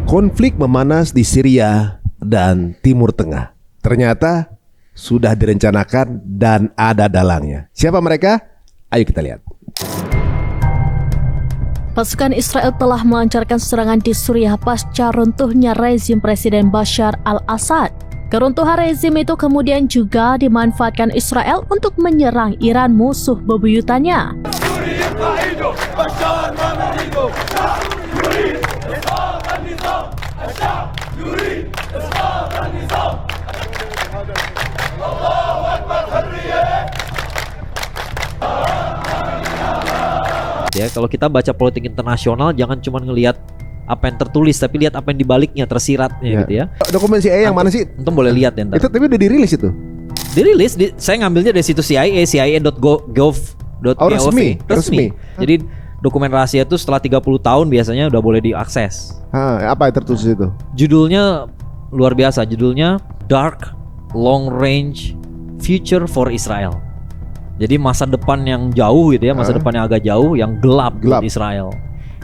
Konflik memanas di Syria dan Timur Tengah. Ternyata sudah direncanakan dan ada dalangnya. Siapa mereka? Ayo kita lihat. Pasukan Israel telah melancarkan serangan di Suriah pasca runtuhnya rezim Presiden Bashar al-Assad. Keruntuhan rezim itu kemudian juga dimanfaatkan Israel untuk menyerang Iran, musuh bebuyutannya. Ya, kalau kita baca politik internasional jangan cuma ngelihat apa yang tertulis, tapi lihat apa yang dibaliknya, tersiratnya gitu ya. Dokumen CIA yang mana sih? Antum boleh lihat ya ntar. Itu tapi udah dirilis itu. Dirilis, saya ngambilnya dari situs CIA, cia.gov.gov. Oh, resmi. Jadi dokumen rahasia itu setelah 30 tahun biasanya udah boleh diakses. Apa yang tertulis itu? Judulnya luar biasa, judulnya Dark Long Range Future for Israel. Jadi masa depan yang jauh gitu ya, masa depan yang agak jauh, yang gelap. Buat Israel.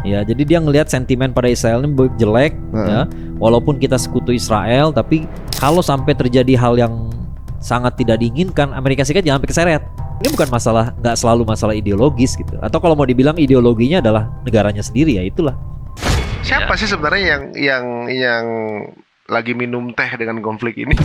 Ya, jadi dia ngelihat sentimen pada Israel ini jelek ya. Walaupun kita sekutu Israel, tapi kalau sampai terjadi hal yang sangat tidak diinginkan, Amerika Serikat jangan sampai keseret. Ini bukan masalah, nggak selalu masalah ideologis gitu. Atau kalau mau dibilang ideologinya adalah negaranya sendiri, ya itulah. Siapa sih sebenarnya yang lagi minum teh dengan konflik ini?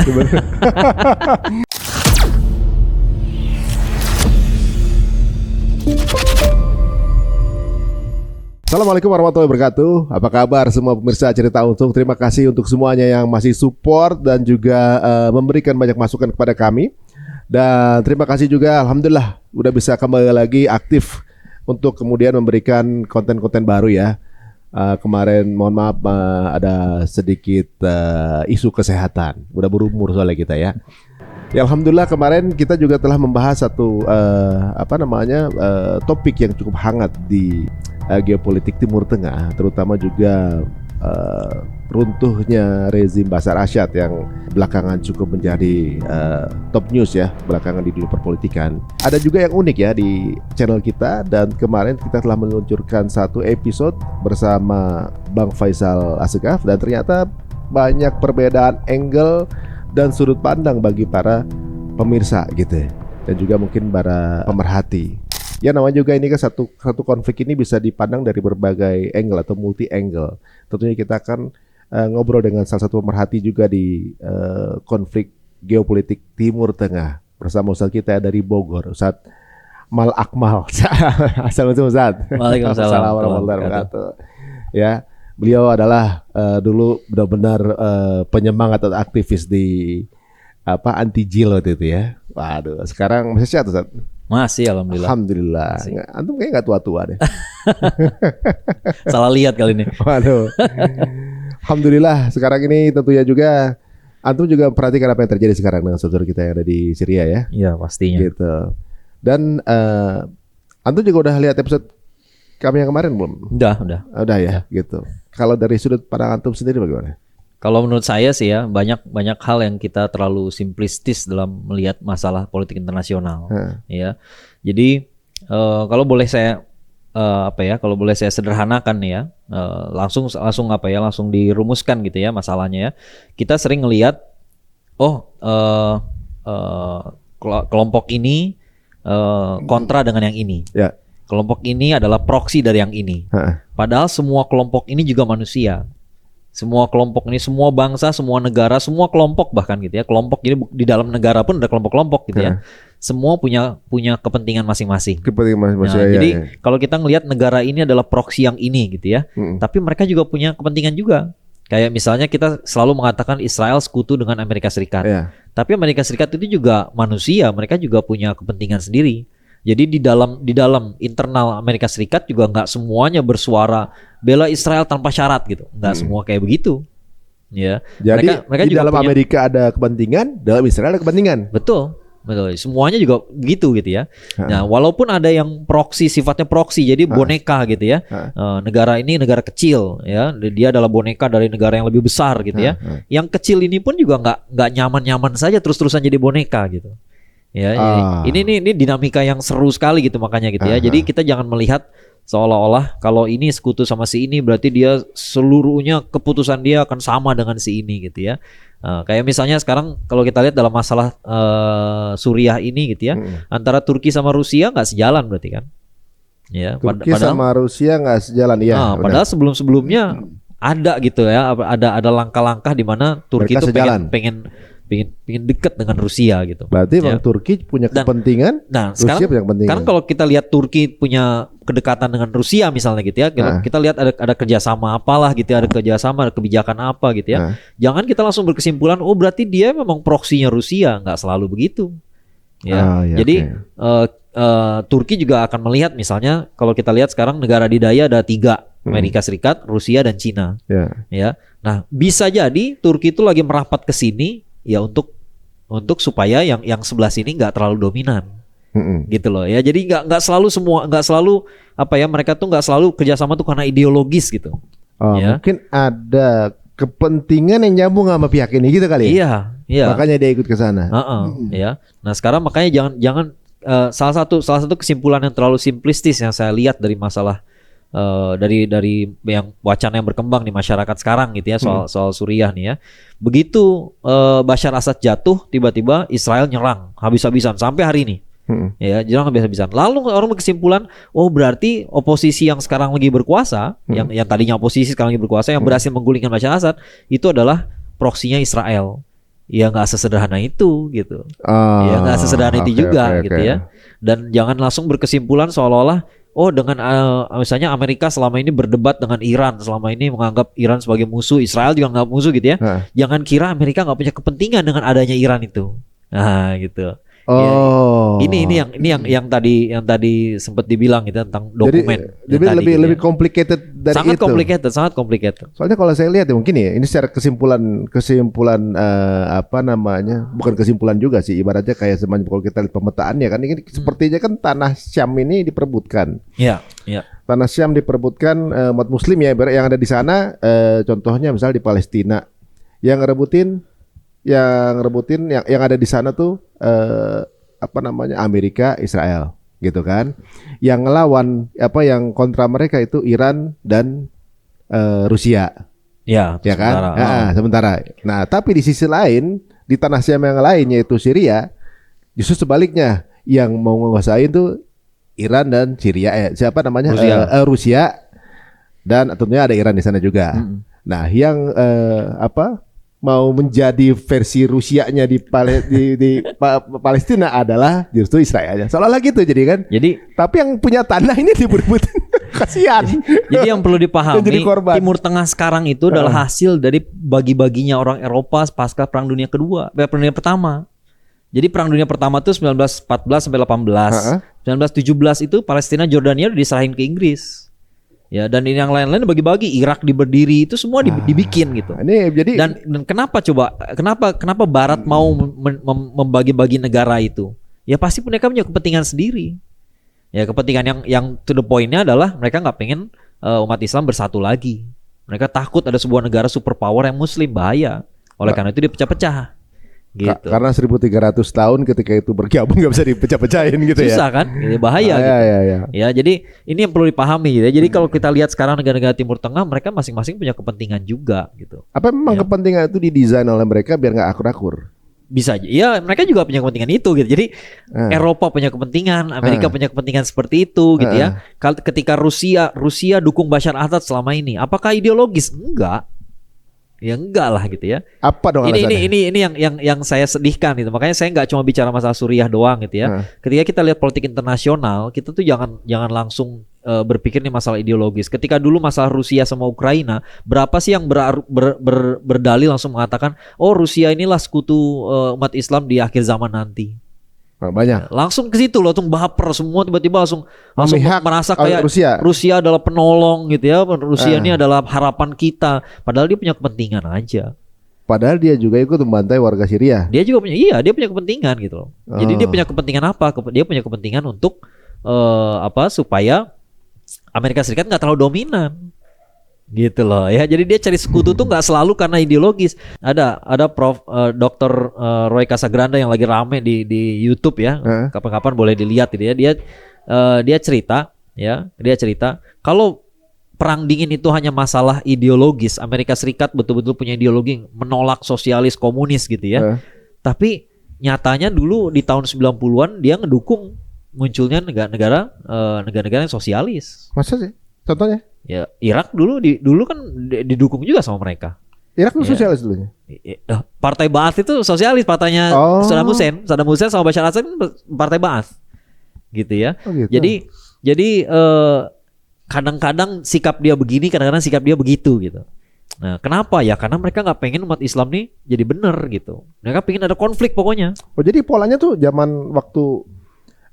Assalamualaikum warahmatullahi wabarakatuh. Apa kabar semua pemirsa Cerita Untung? Terima kasih untuk semuanya yang masih support dan juga memberikan banyak masukan kepada kami. Dan terima kasih juga, alhamdulillah udah bisa kembali lagi aktif untuk kemudian memberikan konten-konten baru ya. Kemarin mohon maaf ada sedikit isu kesehatan. Udah berumur soalnya kita ya. Ya alhamdulillah kemarin kita juga telah membahas satu topik yang cukup hangat di geopolitik Timur Tengah, terutama juga runtuhnya rezim Bashar al-Assad yang belakangan cukup menjadi top news ya belakangan di dunia perpolitikan. Ada juga yang unik ya di channel kita, dan kemarin kita telah meluncurkan satu episode bersama Bang Faisal Assegaf, dan ternyata banyak perbedaan angle dan sudut pandang bagi para pemirsa gitu, dan juga mungkin para pemerhati. Ya namanya juga ini kan satu konflik ini bisa dipandang dari berbagai angle atau multi angle. Tentunya kita akan ngobrol dengan salah satu pemerhati juga di konflik geopolitik Timur Tengah bersama Ustadz kita dari Bogor, Ustadz Mal Akmal. Assalamualaikum Ustadz. Waalaikumsalam warahmatullahi wabarakatuh. Ya, beliau adalah dulu benar-benar penyemangat atau aktivis di anti jil waktu itu ya. Waduh, sekarang masih sehat Ustadz? Masih, alhamdulillah. Alhamdulillah. Antum kayaknya nggak tua-tua deh. Salah lihat kali ini. Waduh. Alhamdulillah. Sekarang ini tentunya juga antum juga perhatikan apa yang terjadi sekarang dengan saudara kita yang ada di Syria ya. Iya pastinya. Gitu. Dan antum juga udah lihat episode kami yang kemarin belum? Udah ya. Gitu. Kalau dari sudut pandang antum sendiri bagaimana? Kalau menurut saya sih ya banyak hal yang kita terlalu simplistis dalam melihat masalah politik internasional ya. Jadi kalau boleh saya sederhanakan ya, langsung dirumuskan gitu ya masalahnya ya. Kita sering ngelihat kelompok ini kontra dengan yang ini. Ya. Kelompok ini adalah proksi dari yang ini. Padahal semua kelompok ini juga manusia. Semua kelompok ini, semua bangsa, semua negara, semua kelompok bahkan gitu ya. Kelompok jadi di dalam negara pun ada kelompok-kelompok gitu ya. Semua punya kepentingan masing-masing. Jadi kalau kita ngelihat negara ini adalah proksi yang ini gitu ya. Tapi mereka juga punya kepentingan juga. Kayak misalnya kita selalu mengatakan Israel sekutu dengan Amerika Serikat. Tapi Amerika Serikat itu juga manusia, mereka juga punya kepentingan sendiri. Jadi di dalam internal Amerika Serikat juga nggak semuanya bersuara bela Israel tanpa syarat gitu, nggak semua kayak begitu. Ya. Jadi mereka di juga dalam Amerika ada kepentingan, dalam Israel ada kepentingan. Betul. Semuanya juga gitu ya. Nah, walaupun ada yang sifatnya proksi, jadi boneka gitu ya. Negara ini negara kecil ya, dia adalah boneka dari negara yang lebih besar gitu ya. Yang kecil ini pun juga nggak nyaman-nyaman saja terus-terusan jadi boneka gitu. Ya, ini dinamika yang seru sekali gitu makanya gitu ya. Jadi kita jangan melihat seolah-olah kalau ini sekutu sama si ini berarti dia seluruhnya keputusan dia akan sama dengan si ini gitu ya. Kayak misalnya sekarang kalau kita lihat dalam masalah Suriah ini gitu ya, antara Turki sama Rusia nggak sejalan berarti kan? Ya, Turki sama Rusia nggak sejalan ya. Padahal sebelum-sebelumnya ada gitu ya, ada langkah-langkah di mana Turki itu pengen dekat dengan Rusia gitu. Berarti Bang Turki punya kepentingan, Rusia punya kepentingan. Sekarang kalau kita lihat Turki punya kedekatan dengan Rusia misalnya gitu ya, kita lihat ada kerjasama apalah gitu ya, ada kerjasama, ada kebijakan apa gitu ya. Jangan kita langsung berkesimpulan, oh berarti dia memang proksinya Rusia, nggak selalu begitu. Ya, jadi Turki juga akan melihat misalnya kalau kita lihat sekarang negara didaya ada 3, Amerika Serikat, Rusia dan Cina. Ya, nah bisa jadi Turki itu lagi merapat ke sini. Ya untuk supaya yang sebelah sini nggak terlalu dominan, gitu loh ya. Jadi nggak selalu apa ya, mereka tuh nggak selalu kerjasama tuh karena ideologis gitu. Ya. Mungkin ada kepentingan yang nyambung sama pihak ini gitu kali ya. Iya. Makanya dia ikut ke sana. Ya. Nah sekarang makanya jangan salah satu kesimpulan yang terlalu simplistis yang saya lihat dari masalah dari yang wacana yang berkembang di masyarakat sekarang gitu ya soal Suriah nih ya. Begitu Bashar Assad jatuh, tiba-tiba Israel nyerang habis-habisan sampai hari ini. Ya, nyerang habis-habisan. Lalu orang berkesimpulan, oh berarti oposisi yang sekarang lagi berkuasa, yang tadinya oposisi sekarang lagi berkuasa, yang berhasil menggulingkan Bashar Assad itu adalah proksinya Israel. Ya nggak sesederhana itu gitu. Ya nggak sesederhana itu juga gitu ya. Dan jangan langsung berkesimpulan seolah-olah dengan misalnya Amerika selama ini berdebat dengan Iran, selama ini menganggap Iran sebagai musuh, Israel juga nggak musuh gitu ya. Jangan kira Amerika nggak punya kepentingan dengan adanya Iran itu. Nah gitu. Ini yang tadi sempat dibilang gitu tentang dokumen. Jadi lebih complicated dari sangat complicated. Soalnya kalau saya lihat ya mungkin ya ini secara kesimpulan bukan kesimpulan juga sih, ibaratnya kayak semacam kalau kita lihat pemetaannya kan ini sepertinya kan tanah Syam ini diperebutkan. Iya. Tanah Syam diperebutkan umat Muslim ya, yang ada di sana. Contohnya misalnya di Palestina yang ngerebutin yang ada di sana tuh Amerika, Israel gitu kan. Yang ngelawan yang kontra mereka itu Iran dan Rusia. Ya kan? Sementara. Nah, tapi di sisi lain di tanah Syam yang lain yaitu Syria, justru sebaliknya yang mau menguasai itu Iran dan Syria. Rusia dan tentunya ada Iran di sana juga. Nah, yang mau menjadi versi Rusianya di Palestina adalah justru Israelnya. Seolah-olah gitu jadi kan. Tapi yang punya tanah ini diberebutin. Kasihan. Jadi yang perlu dipahami, Timur Tengah sekarang itu adalah hasil dari bagi-baginya orang Eropa pasca Perang Dunia Pertama. Jadi Perang Dunia Pertama itu 1914 sampai 18. 1917 itu Palestina, Jordania udah diserahin ke Inggris. Ya, dan ini yang lain-lain bagi-bagi, Irak diberdiri, itu semua dibikin gitu. Dan kenapa Barat mau membagi-bagi negara itu? Ya pasti mereka punya kepentingan sendiri. Ya kepentingan yang to the point-nya adalah mereka nggak pengen umat Islam bersatu lagi. Mereka takut ada sebuah negara superpower yang Muslim, bahaya. Oleh karena itu dia pecah-pecah. Gitu. Karena 1300 tahun ketika itu bergabung nggak bisa dipecah-pecahin gitu. Susah kan, bahaya gitu. Ya, jadi ini yang perlu dipahami gitu. Jadi kalau kita lihat sekarang negara-negara Timur Tengah, mereka masing-masing punya kepentingan juga gitu. Apa memang kepentingan itu didesain oleh mereka biar nggak akur-akur? Bisa aja. Ya, mereka juga punya kepentingan itu gitu. Jadi Eropa punya kepentingan, Amerika punya kepentingan seperti itu gitu ya. Ketika Rusia dukung Bashar Assad selama ini, apakah ideologis? Enggak. Ya enggak lah gitu ya. Apa dong alasannya? Ini yang saya sedihkan gitu. Makanya saya nggak cuma bicara masalah Suriah doang gitu ya. Ketika kita lihat politik internasional, kita tuh jangan langsung berpikir nih masalah ideologis. Ketika dulu masalah Rusia sama Ukraina, berapa sih yang berdalil langsung mengatakan, oh Rusia inilah sekutu umat Islam di akhir zaman nanti. Banyak. Langsung ke situ loh, langsung baper semua, tiba-tiba langsung merasa kayak Rusia adalah penolong gitu ya. Rusia ini adalah harapan kita, padahal dia punya kepentingan aja. Padahal dia juga ikut membantai warga Syria. Dia juga punya dia punya kepentingan gitu loh. Jadi dia punya kepentingan apa? Dia punya kepentingan untuk supaya Amerika Serikat nggak terlalu dominan. Gitu loh ya. Jadi dia cari sekutu tuh nggak selalu karena ideologis. Ada Prof Dr. Roy Casagrande yang lagi rame di YouTube ya. Kapan-kapan boleh dilihat gitu ya. Dia cerita kalau perang dingin itu hanya masalah ideologis. Amerika Serikat betul-betul punya ideologi menolak sosialis komunis gitu ya. Tapi nyatanya dulu di tahun 90-an dia ngedukung munculnya negara-negara yang sosialis. Masa sih? Contohnya? Ya, Irak dulu kan didukung juga sama mereka. Irak itu sosialis dulunya. Partai Ba'ath itu sosialis, partainya Saddam Hussein sama Bashar Assad kan partai Ba'ath. Gitu ya. Gitu. Jadi kadang-kadang sikap dia begini, kadang-kadang sikap dia begitu gitu. Nah, kenapa ya? Karena mereka nggak pengen umat Islam nih jadi benar gitu. Mereka pengen ada konflik pokoknya. Oh, jadi polanya tuh zaman waktu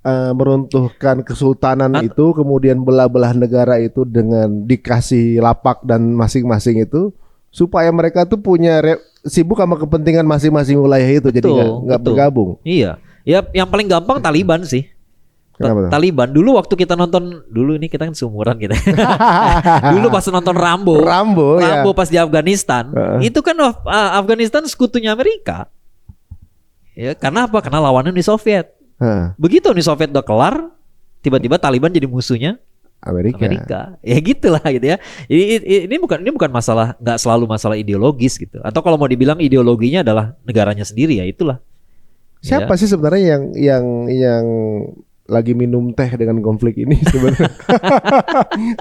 meruntuhkan kesultanan itu, kemudian belah-belah negara itu dengan dikasih lapak dan masing-masing itu supaya mereka tuh punya sibuk sama kepentingan masing-masing wilayah itu. Betul, jadi nggak bergabung. Iya, ya yang paling gampang Taliban sih. Taliban dulu waktu kita nonton ini kita kan seumuran kita. Dulu pas nonton Rambo ya. Pas di Afghanistan, itu kan Afghanistan sekutunya Amerika. Ya, karena apa? Karena lawannya Uni Soviet. Begitu Uni Soviet udah kelar, tiba-tiba Taliban jadi musuhnya Amerika. Ya gitulah gitu ya. Ini bukan masalah, nggak selalu masalah ideologis gitu. Atau kalau mau dibilang ideologinya adalah negaranya sendiri, ya itulah. Siapa sih sebenarnya yang lagi minum teh dengan konflik ini sebenarnya?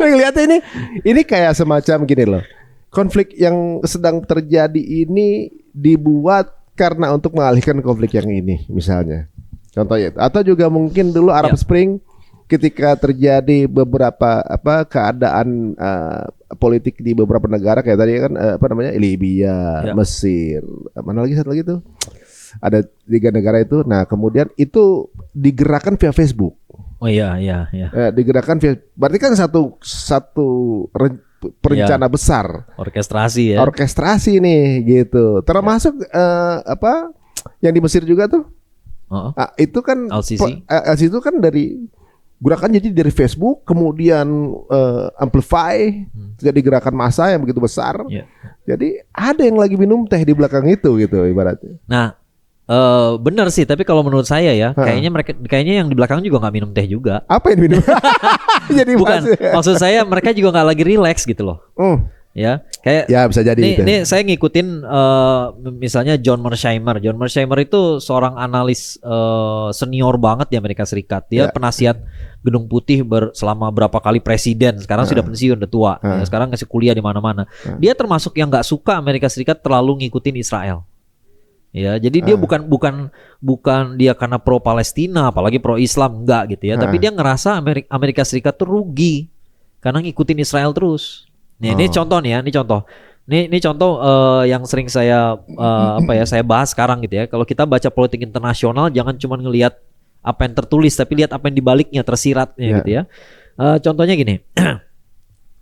Lihatnya ini kayak semacam gini loh. Konflik yang sedang terjadi ini dibuat karena untuk mengalihkan konflik yang ini misalnya. Contohnya itu. Atau juga mungkin dulu Arab Spring ketika terjadi beberapa keadaan politik di beberapa negara kayak tadi kan Libya, Mesir, mana lagi satu lagi tuh. Ada 3 negara itu. Nah, kemudian itu digerakkan via Facebook. Oh iya. Digerakkan via, berarti kan satu perencana besar. Orkestrasi ya. Orkestrasi nih gitu. Termasuk yang di Mesir juga tuh. Itu kan Al-Sisi itu kan dari gerakan jadi dari Facebook, kemudian amplify, jadi gerakan massa yang begitu besar. Jadi ada yang lagi minum teh di belakang itu gitu ibaratnya. Nah, benar sih, tapi kalau menurut saya ya, kayaknya yang di belakang juga nggak minum teh juga. Apa yang minum? Jadi bukan, maksud saya mereka juga nggak lagi relax gitu loh. Ya, kayak bisa jadi. Ini saya ngikutin misalnya John Mearsheimer. John Mearsheimer itu seorang analis senior banget di Amerika Serikat. Dia penasihat Gedung Putih selama berapa kali presiden. Sekarang sudah pensiun, udah tua. Ya, sekarang ngasih kuliah di mana-mana. Dia termasuk yang nggak suka Amerika Serikat terlalu ngikutin Israel. Ya, jadi dia bukan dia karena pro Palestina, apalagi pro Islam, enggak gitu ya. Tapi dia ngerasa Amerika Serikat tuh rugi karena ngikutin Israel terus. Ini contoh nih ya, ini contoh yang sering saya saya bahas sekarang gitu ya. Kalau kita baca politik internasional, jangan cuma ngelihat apa yang tertulis, tapi lihat apa yang dibaliknya, tersiratnya gitu ya. Contohnya gini,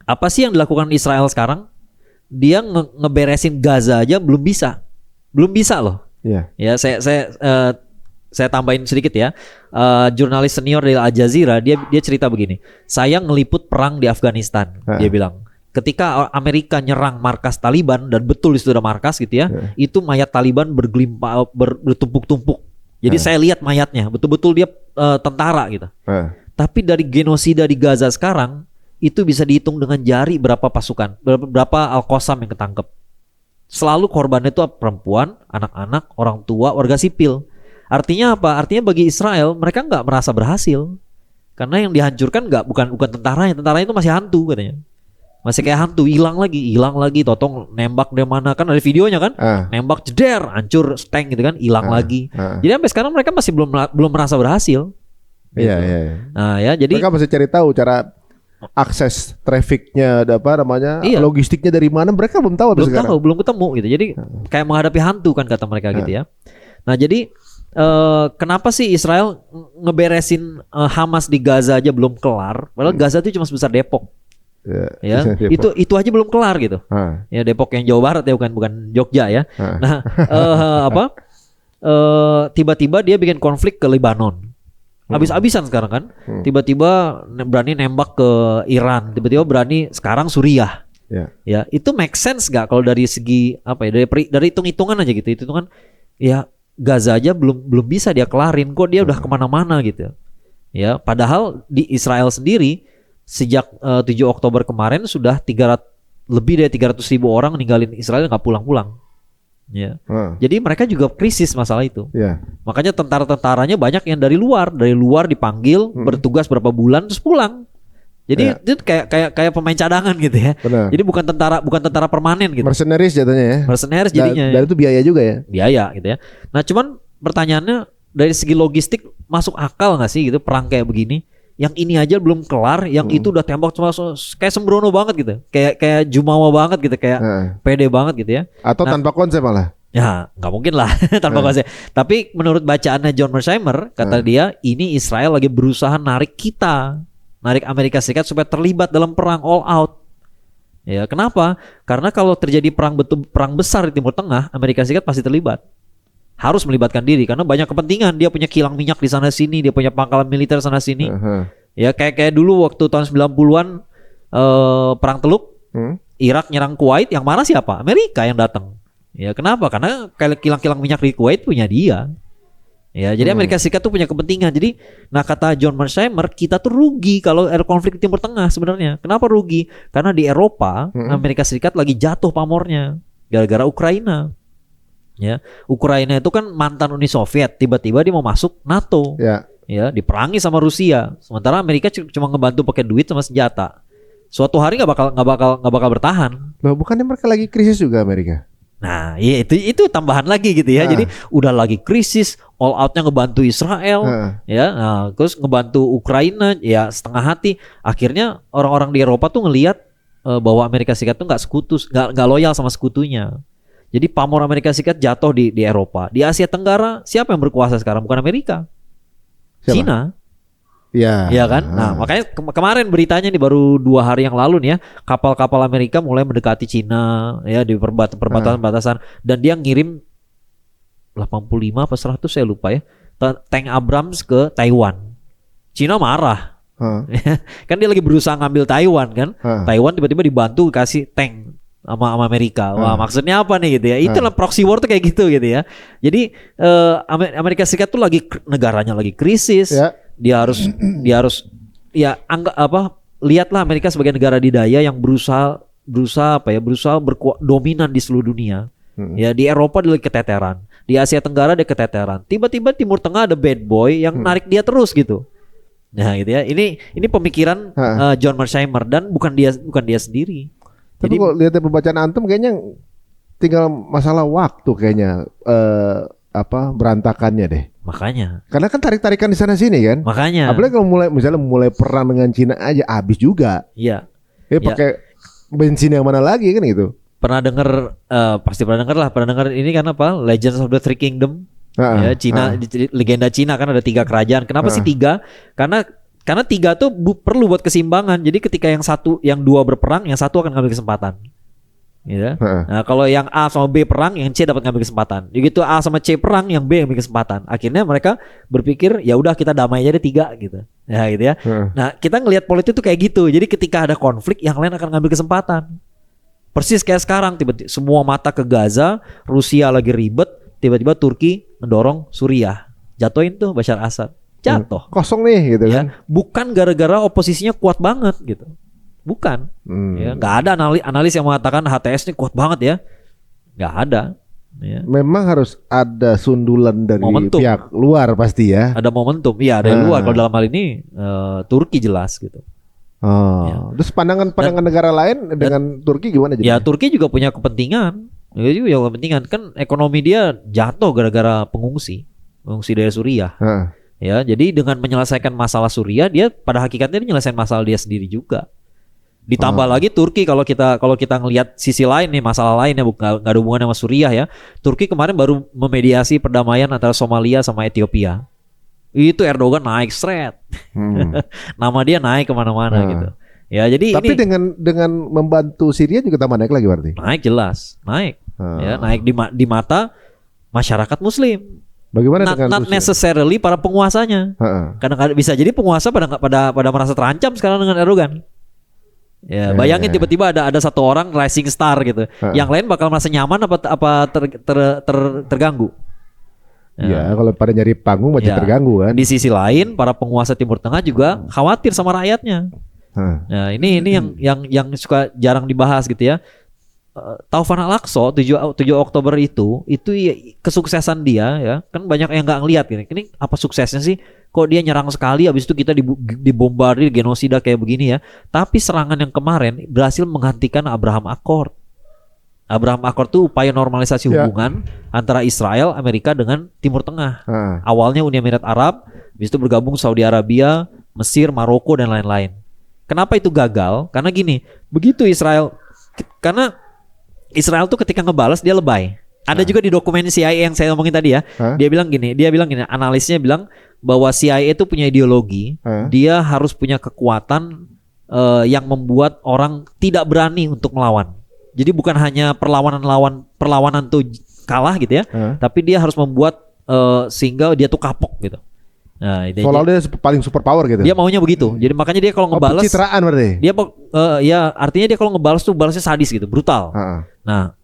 apa sih yang dilakukan Israel sekarang? Dia ngeberesin Gaza aja belum bisa loh. Ya, saya tambahin sedikit ya. Jurnalis senior dari Al Jazeera dia cerita begini. Saya ngeliput perang di Afghanistan. Dia bilang, ketika Amerika nyerang markas Taliban, dan betul itu sudah markas gitu ya, itu mayat Taliban bertumpuk-tumpuk. Jadi saya lihat mayatnya, betul-betul dia tentara gitu. Tapi dari genosida di Gaza sekarang itu bisa dihitung dengan jari berapa pasukan, berapa Al-Qassam yang ketangkep. Selalu korbannya itu perempuan, anak-anak, orang tua, warga sipil. Artinya apa? Artinya bagi Israel mereka nggak merasa berhasil, karena yang dihancurkan bukan tentaranya itu masih hantu katanya. Masih kayak hantu, hilang lagi, totong nembak dari mana, kan ada videonya kan, nembak jeder, hancur tank gitu kan, hilang lagi. Jadi sampai sekarang mereka masih belum merasa berhasil. Gitu. Iya. Nah ya, jadi mereka masih cari tahu cara akses trafficnya, logistiknya dari mana, mereka belum tahu. Belum ketemu gitu. Jadi kayak menghadapi hantu kan kata mereka gitu ya. Nah jadi kenapa sih Israel ngeberesin Hamas di Gaza aja belum kelar? Padahal Gaza itu cuma sebesar Depok. Ya, itu aja belum kelar gitu. Ya, Depok yang Jawa Barat ya, bukan Jogja ya. Nah, tiba-tiba dia bikin konflik ke Lebanon. Habis-habisan sekarang kan. Tiba-tiba berani nembak ke Iran, tiba-tiba berani sekarang Suriah. Ya, itu make sense gak kalau dari segi apa ya, dari hitung-hitungan aja gitu. Hitungan ya Gaza aja belum bisa dia kelarin, kok dia udah kemana-mana gitu. Ya, padahal di Israel sendiri sejak 7 Oktober kemarin sudah lebih dari 300.000 orang ninggalin Israel nggak pulang-pulang. Ya. Jadi mereka juga krisis masalah itu. Makanya tentara-tentaranya banyak yang dari luar dipanggil bertugas berapa bulan terus pulang. Jadi itu kayak pemain cadangan gitu ya. Benar. Jadi bukan tentara permanen gitu. Mercenaries jatuhnya ya. Mercenaries jadinya. Dan itu biaya juga ya. Biaya gitu ya. Nah, cuman pertanyaannya dari segi logistik masuk akal nggak sih gitu perang kayak begini? Yang ini aja belum kelar, yang itu udah tembak cuma kayak sembrono banget gitu. Kayak jumawa banget gitu, kayak pede banget gitu ya. Atau tanpa konsep malah. Ya, nggak mungkin lah tanpa konsep. Tapi menurut bacaannya John Mearsheimer, kata dia ini Israel lagi berusaha narik Amerika Serikat supaya terlibat dalam perang all out. Ya, kenapa? Karena kalau terjadi perang besar di Timur Tengah, Amerika Serikat pasti terlibat. Harus melibatkan diri karena banyak kepentingan. Dia punya kilang minyak di sana sini, dia punya pangkalan militer sana sini. Ya, kayak dulu waktu tahun 90-an perang Teluk, Irak nyerang Kuwait, yang mana siapa? Amerika yang datang. Ya, kenapa? Karena kilang-kilang minyak di Kuwait punya dia. Ya, jadi Amerika Serikat tuh punya kepentingan. Jadi, nah kata John Mearsheimer, kita tuh rugi kalau ada konflik di Timur Tengah sebenarnya. Kenapa rugi? Karena di Eropa, Amerika Serikat lagi jatuh pamornya gara-gara Ukraina. Ya, Ukraina itu kan mantan Uni Soviet, tiba-tiba dia mau masuk NATO. Ya, diperangi sama Rusia. Sementara Amerika cuma ngebantu pakai duit sama senjata. Suatu hari nggak bakal bertahan. Loh, bukannya mereka lagi krisis juga Amerika? Nah, ya itu tambahan lagi gitu ya. Jadi udah lagi krisis, all outnya ngebantu Israel, ya, terus ngebantu Ukraina, ya setengah hati. Akhirnya orang-orang di Eropa tuh ngelihat bahwa Amerika Serikat tuh nggak loyal sama sekutunya. Jadi pamor Amerika Serikat jatuh di Eropa. Di Asia Tenggara siapa yang berkuasa sekarang? Bukan Amerika, siapa? Cina. Iya kan? Nah, makanya kemarin beritanya nih baru 2 hari yang lalu nih ya, kapal-kapal Amerika mulai mendekati Cina ya di perbatasan dan dia ngirim 85 apa 100 saya lupa ya, tank Abrams ke Taiwan. Cina marah. Kan dia lagi berusaha ngambil Taiwan kan. Taiwan tiba-tiba dibantu kasih tank sama Amerika. Wah, maksudnya apa nih gitu ya? Itulah proxy war tuh kayak gitu ya. Jadi Amerika Serikat tuh negaranya lagi krisis. Dia harus ya lihatlah Amerika sebagai negara didaya yang berusaha dominan di seluruh dunia. Ya, di Eropa dia lagi keteteran, di Asia Tenggara dia keteteran. Tiba-tiba Timur Tengah ada bad boy yang narik dia terus gitu. Nah, gitu ya. Ini pemikiran John Mearsheimer dan bukan dia sendiri. Tapi kalau lihat pembacaan antum kayaknya tinggal masalah waktu kayaknya berantakannya deh. Makanya. Karena kan tarik-tarikan di sana sini kan. Makanya. Apalagi kalau mulai perang dengan Cina aja habis juga. Iya. Pakai bensin yang mana lagi kan gitu. Pernah dengar pasti pernah dengar ini kan apa? Legends of the Three Kingdom. Ya, Cina legenda Cina kan ada 3 kerajaan. Kenapa sih 3? Karena 3 tuh perlu buat keseimbangan. Jadi ketika yang 2 berperang, yang 1 akan ngambil kesempatan. Gitu. Nah, kalau yang A sama B perang, yang C dapat ngambil kesempatan. Begitu A sama C perang, yang B ngambil kesempatan. Akhirnya mereka berpikir, ya udah kita damai aja deh 3 gitu. Ya gitu ya. Nah, kita ngelihat politik tuh kayak gitu. Jadi ketika ada konflik, yang lain akan ngambil kesempatan. Persis kayak sekarang, tiba-tiba semua mata ke Gaza, Rusia lagi ribet, tiba-tiba Turki mendorong Suriah. Jatuhin tuh Bashar Assad. Jatuh. Kosong nih gitu kan. Bukan gara-gara oposisinya kuat banget gitu. Bukan, ya nggak ada analis yang mengatakan HTS ini kuat banget ya, nggak ada. Ya. Memang harus ada sundulan dari momentum. Pihak luar pasti ya. Ada momentum, iya dari luar. Kalau dalam hal ini Turki jelas gitu. Ya. Terus pandangan negara lain dengan Turki gimana? Ya Turki juga punya kepentingan, kan ekonomi dia jatuh gara-gara pengungsi dari Suriah. Ya, jadi dengan menyelesaikan masalah Suriah, dia pada hakikatnya menyelesaikan masalah dia sendiri juga. Ditambah lagi Turki, kalau kita ngelihat sisi lain nih, masalah lain ya, nggak ada hubungan sama Suriah ya. Turki kemarin baru memediasi perdamaian antara Somalia sama Ethiopia. Itu Erdogan naik seret. Nama dia naik kemana-mana gitu. Ya, jadi tapi dengan membantu Syria juga tambah naik lagi berarti. Naik jelas, naik. Ya, naik di mata masyarakat Muslim. Bagaimana dengan not necessarily para penguasanya. Kadang-kadang bisa jadi penguasa pada merasa terancam sekarang dengan Erdogan. Ya, bayangin tiba-tiba ada satu orang rising star gitu. Yang lain bakal merasa nyaman apa terganggu? Ya, kalau pada nyari panggung macam terganggu kan. Di sisi lain, para penguasa Timur Tengah juga khawatir sama rakyatnya. Nah, ini yang suka jarang dibahas gitu ya. Taufan Al-Aqsa 7 Oktober itu kesuksesan dia ya. Kan banyak yang nggak ngelihat gini. Ini apa suksesnya sih? Kok dia nyerang sekali, habis itu kita dibombardir genosida kayak begini ya. Tapi serangan yang kemarin berhasil menghentikan Abraham Accord. Abraham Accord itu upaya normalisasi hubungan antara Israel, Amerika dengan Timur Tengah. Awalnya Uni Emirat Arab, habis itu bergabung Saudi Arabia, Mesir, Maroko dan lain-lain. Kenapa itu gagal? Karena gini, karena Israel tuh ketika ngebales dia lebay. Ada juga di dokumen CIA yang saya ngomongin tadi ya. Dia bilang gini, analisnya bilang bahwa CIA itu punya ideologi, dia harus punya kekuatan yang membuat orang tidak berani untuk melawan. Jadi bukan hanya perlawanan tuh kalah gitu ya, tapi dia harus membuat sehingga dia tuh kapok gitu. Nah, soalnya dia paling super power gitu. Dia maunya begitu. Jadi makanya dia kalau ngebalas pencitraan berarti. Dia artinya dia kalau ngebalas tuh balasnya sadis gitu, brutal. Nah,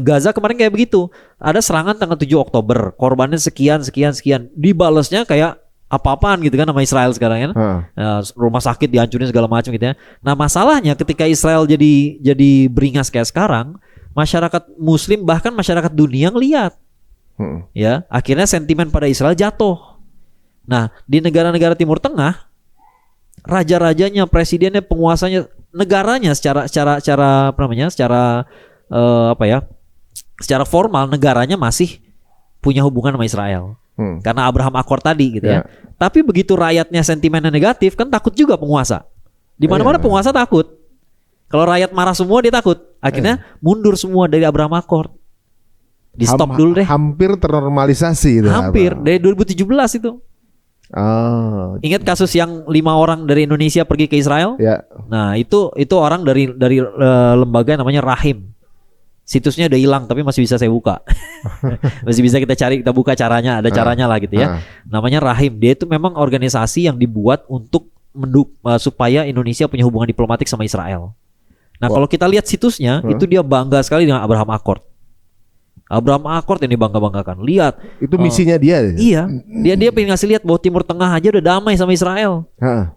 Gaza kemarin kayak begitu. Ada serangan tanggal 7 Oktober, korbannya sekian. Dibalasnya kayak apa-apaan gitu kan sama Israel sekarang kan. Rumah sakit dihancurin segala macam gitu ya. Nah, masalahnya ketika Israel jadi beringas kayak sekarang, masyarakat muslim bahkan masyarakat dunia ngelihat. Ya, akhirnya sentimen pada Israel jatuh. Nah, di negara-negara Timur Tengah, raja-rajanya, presidennya, penguasanya, negaranya secara formal negaranya masih punya hubungan sama Israel. Karena Abraham Accord tadi gitu ya. Tapi begitu rakyatnya sentimennya negatif, kan takut juga penguasa. Di mana-mana penguasa takut. Kalau rakyat marah semua dia takut. Akhirnya mundur semua dari Abraham Accord. Di stop dulu deh. Hampir ternormalisasi itu. Hampir dari 2017 itu. Ingat kasus yang 5 orang dari Indonesia pergi ke Israel? Ya. Nah, itu orang dari lembaga namanya Rahim. Situsnya udah hilang tapi masih bisa saya buka. Masih bisa kita buka caranya, ada caranya lah gitu ya. Namanya Rahim. Dia itu memang organisasi yang dibuat untuk supaya Indonesia punya hubungan diplomatik sama Israel. Nah, kalau kita lihat situsnya, itu dia bangga sekali dengan Abraham Accord. Abraham Accord yang dibangga-banggakan. Lihat. Itu misinya dia. Iya. Dia pengen ngasih lihat bahwa Timur Tengah aja udah damai sama Israel.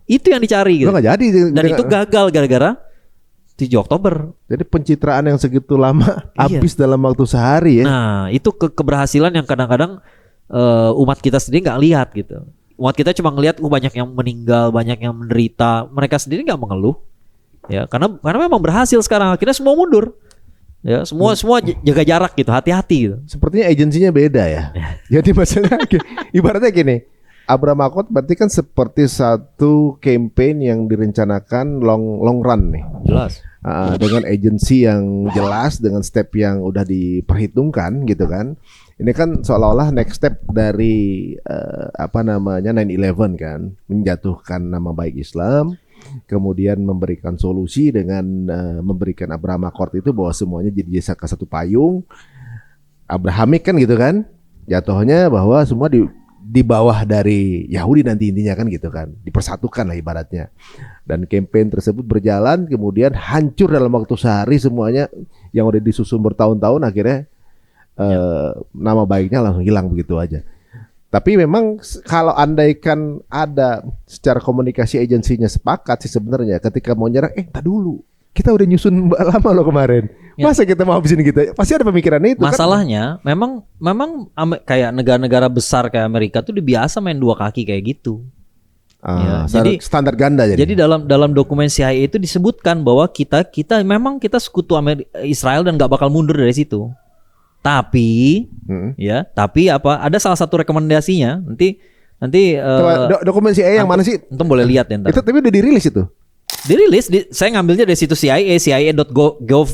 Itu yang dicari gitu. Nggak jadi. Dan itu gagal gara-gara 7 Oktober. Jadi pencitraan yang segitu lama habis dalam waktu sehari ya. Nah, itu keberhasilan yang kadang-kadang umat kita sendiri nggak lihat gitu. Umat kita cuma ngelihat banyak yang meninggal, banyak yang menderita. Mereka sendiri nggak mengeluh. Ya, karena memang berhasil sekarang. Akhirnya semua mundur. Ya, semua jaga jarak gitu, hati-hati gitu. Sepertinya agensinya beda ya. Jadi maksudnya ibaratnya gini, Abraham Accord berarti kan seperti satu campaign yang direncanakan long run nih. Jelas. Dengan agensi yang jelas, dengan step yang udah diperhitungkan gitu kan. Ini kan seolah-olah next step dari 9/11 kan, menjatuhkan nama baik Islam. Kemudian memberikan solusi dengan memberikan Abraham Accord itu bahwa semuanya jadi satu payung Abrahamik kan gitu kan, jatuhnya bahwa semua di bawah dari Yahudi nanti intinya kan gitu kan, dipersatukan lah ibaratnya. Dan campaign tersebut berjalan kemudian hancur dalam waktu sehari semuanya yang udah disusun bertahun-tahun akhirnya nama baiknya langsung hilang begitu aja. Tapi memang kalau andaikan ada secara komunikasi agensinya sepakat sih sebenarnya ketika mau nyerang, tak dulu kita udah nyusun lama loh kemarin. Masa kita mau habisin kita? Pasti ada pemikiran itu. Masalahnya kan? memang kayak negara-negara besar kayak Amerika tuh biasa main dua kaki kayak gitu. Jadi standar ganda jadi. Jadi dalam dokumen CIA itu disebutkan bahwa kita memang sekutu Israel dan nggak bakal mundur dari situ. Tapi ada salah satu rekomendasinya nanti dokumen CIA yang mana sih? Antum boleh lihat ya ntar. Itu tapi udah dirilis itu. Saya ngambilnya dari situs CIA.gov.gov.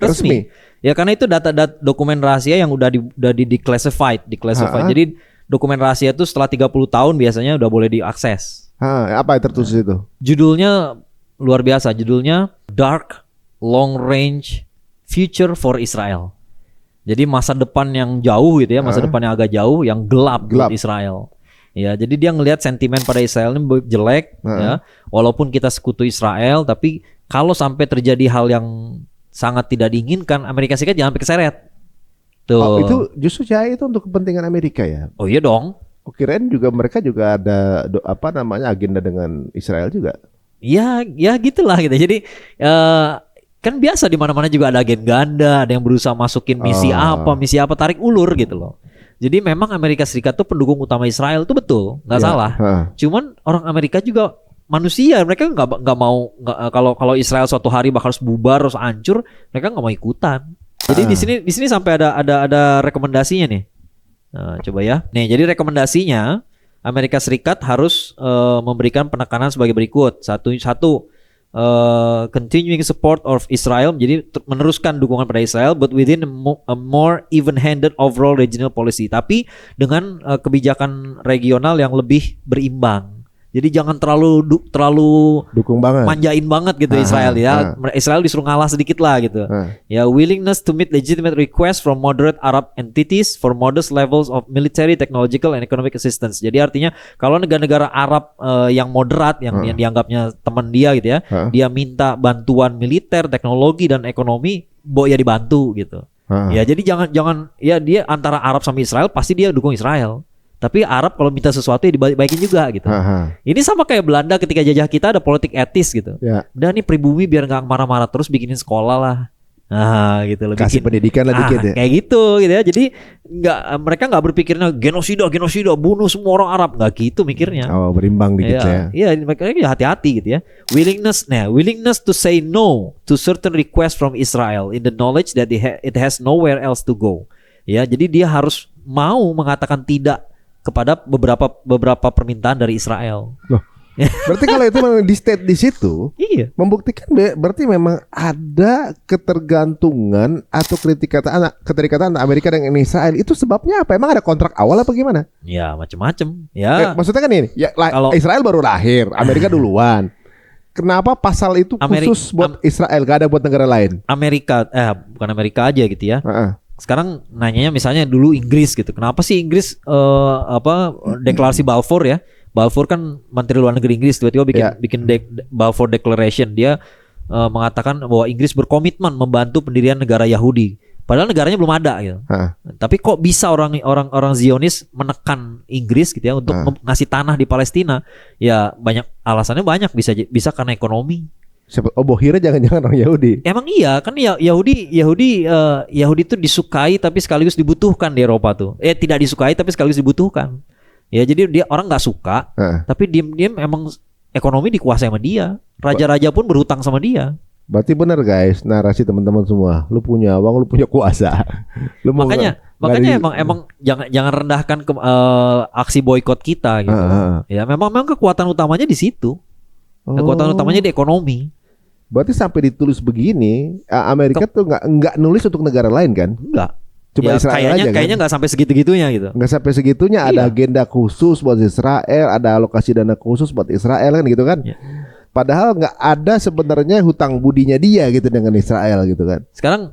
Resmi. Ya karena itu data dokumen rahasia yang udah di declassified. Jadi dokumen rahasia itu setelah 30 tahun biasanya udah boleh diakses. Apa yang tertulis itu? Judulnya luar biasa. Judulnya Dark Long Range Future for Israel. Jadi masa depan yang jauh gitu ya, masa depan yang agak jauh, yang gelap buat Israel. Ya, jadi dia ngelihat sentimen pada Israel ini jelek, ya. Walaupun kita sekutu Israel, tapi kalau sampai terjadi hal yang sangat tidak diinginkan, Amerika Serikat jangan sampai keseret. Tuh. Oh, itu justru itu untuk kepentingan Amerika ya? Oh iya dong. Kirain juga mereka juga ada agenda dengan Israel juga. Ya gitulah gitu. Jadi kan biasa di mana-mana juga ada agen ganda, ada yang berusaha masukin misi apa, tarik ulur gitu loh. Jadi memang Amerika Serikat tuh pendukung utama Israel itu betul, nggak salah. Cuman orang Amerika juga manusia, mereka nggak mau kalau Israel suatu hari bakal harus bubar, harus hancur, mereka nggak mau ikutan. Jadi di sini sampai ada rekomendasinya nih. Nah, coba ya. Nih, jadi rekomendasinya Amerika Serikat harus memberikan penekanan sebagai berikut. Satu continuing support of Israel, jadi meneruskan dukungan pada Israel, but within a more even-handed overall regional policy. Tapi dengan kebijakan regional yang lebih berimbang. Jadi jangan terlalu dukung banget, manjain banget gitu Israel ya. Israel disuruh ngalah sedikit lah gitu. Ya, willingness to meet legitimate requests from moderate Arab entities for modest levels of military, technological, and economic assistance. Jadi artinya kalau negara-negara Arab yang moderat, yang dianggapnya teman dia gitu ya, dia minta bantuan militer, teknologi, dan ekonomi, ya dibantu gitu. Ya, jadi jangan ya dia antara Arab sama Israel pasti dia dukung Israel. Tapi Arab kalau minta sesuatu ya dibaikin juga gitu. Ini sama kayak Belanda ketika jajah kita, ada politik etis gitu. Udah nih pribumi biar nggak marah-marah terus, bikinin sekolah lah. Nah gitu, kasih pendidikan lah dikit ya. Kayak gitu ya. Jadi mereka nggak berpikirnya genosida, bunuh semua orang Arab, nggak gitu mikirnya. Oh, berimbang dikit ya. Iya, mereka hati-hati gitu ya. Willingness to say no to certain requests from Israel in the knowledge that it has nowhere else to go. Ya, jadi dia harus mau mengatakan tidak kepada beberapa permintaan dari Israel. Loh, berarti kalau itu memang di state di situ, iya, membuktikan berarti memang ada ketergantungan atau keterikatan Amerika dengan Israel. Itu sebabnya apa? Emang ada kontrak awal apa gimana? Ya, macam-macam. Ya. Maksudnya kan ini, ya, kalau Israel baru lahir, Amerika duluan. Kenapa pasal itu khusus buat Israel, gak ada buat negara lain? Bukan Amerika aja gitu ya. Sekarang nanyanya misalnya dulu Inggris gitu. Kenapa sih Inggris deklarasi Balfour ya? Balfour kan Menteri Luar Negeri Inggris, tiba-tiba bikin Balfour Declaration. Dia mengatakan bahwa Inggris berkomitmen membantu pendirian negara Yahudi. Padahal negaranya belum ada gitu. Tapi kok bisa orang Zionis menekan Inggris gitu ya untuk ngasih tanah di Palestina? Ya alasannya banyak, bisa karena ekonomi. Bohirnya jangan-jangan orang Yahudi. Emang iya kan ya, Yahudi itu disukai tapi sekaligus dibutuhkan di Eropa tuh. Tidak disukai tapi sekaligus dibutuhkan. Ya jadi dia orang nggak suka, tapi diam-diam emang ekonomi dikuasai sama dia. Raja-raja pun berhutang sama dia. Berarti benar guys, narasi teman-teman semua. Lu punya uang, lu punya kuasa. Makanya emang jangan rendahkan aksi boikot kita gitu. Ya memang kekuatan utamanya di situ. Kekuatan utamanya di ekonomi. Berarti sampai ditulis begini, Amerika tuh nggak nulis untuk negara lain kan? Enggak. Cuma Israel aja kan? Kayaknya nggak sampai segitunya gitu. Nggak sampai segitunya, ada agenda khusus buat Israel, ada alokasi dana khusus buat Israel kan gitu kan? Padahal nggak ada sebenarnya hutang budinya dia gitu dengan Israel gitu kan? Sekarang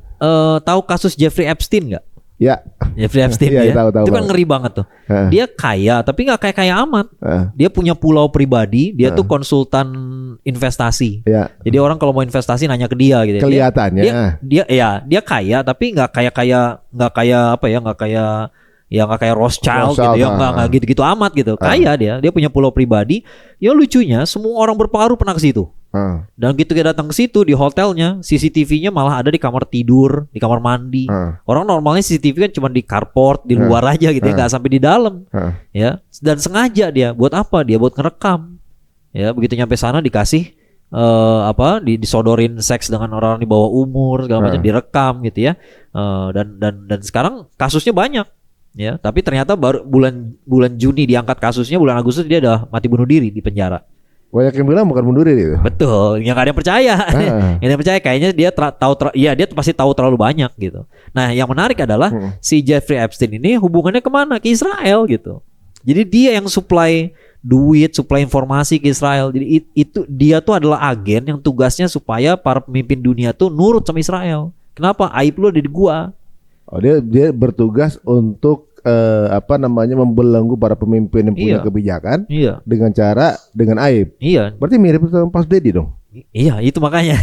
tahu kasus Jeffrey Epstein nggak? Ya. Jeffrey Epstein ya. Tahu, itu kan ngeri banget tuh. Dia kaya tapi nggak kaya amat. Dia punya pulau pribadi. Dia tuh konsultan investasi. Jadi orang kalau mau investasi nanya ke dia gitu. Kelihatannya. Dia kaya tapi nggak kayak Rothschild gitu ya, nggak gitu-gitu amat gitu. Kaya dia punya pulau pribadi. Ya lucunya semua orang berpengaruh pernah ke situ. Dan gitu kita datang ke situ di hotelnya, CCTV-nya malah ada di kamar tidur, di kamar mandi. Orang normalnya CCTV kan cuma di carport, di luar aja gitu ya, nggak sampai di dalam. Ya, dan sengaja dia buat apa? Dia buat ngerekam. Ya, begitu nyampe sana dikasih disodorin seks dengan orang di bawah umur, segala macam direkam gitu ya. Dan sekarang kasusnya banyak. Ya, tapi ternyata baru bulan Juni diangkat kasusnya, bulan Agustus dia udah mati bunuh diri di penjara. Banyak yang bilang bukan bunuh diri itu. Betul, yang gak ada yang percaya. Yang ada yang percaya kayaknya dia dia pasti tahu terlalu banyak gitu. Nah, yang menarik adalah si Jeffrey Epstein ini hubungannya kemana? Ke Israel gitu. Jadi dia yang supply duit, supply informasi ke Israel. Jadi itu dia tuh adalah agen yang tugasnya supaya para pemimpin dunia tuh nurut sama Israel. Kenapa? Aib lu ada di gua. Oh, dia bertugas untuk membelenggu para pemimpin yang punya kebijakan dengan aib. Iya. Berarti mirip sama Puff Daddy dong. Iya, itu makanya.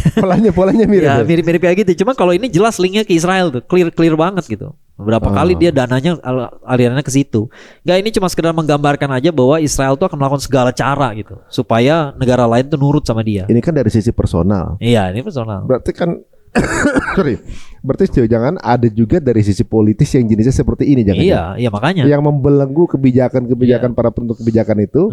Polanya mirip. Ya, mirip-mirip kayak gitu. Cuma kalau ini jelas linknya ke Israel tuh, clear banget gitu. Berapa kali dia dananya alirannya ke situ. Enggak, ini cuma sekedar menggambarkan aja bahwa Israel tuh akan melakukan segala cara gitu supaya negara lain tuh nurut sama dia. Ini kan dari sisi personal. Iya, ini personal. Berarti kan berarti jangan ada juga dari sisi politis yang jenisnya seperti ini, jangan. Iya makanya. Yang membelenggu kebijakan para penentu kebijakan itu.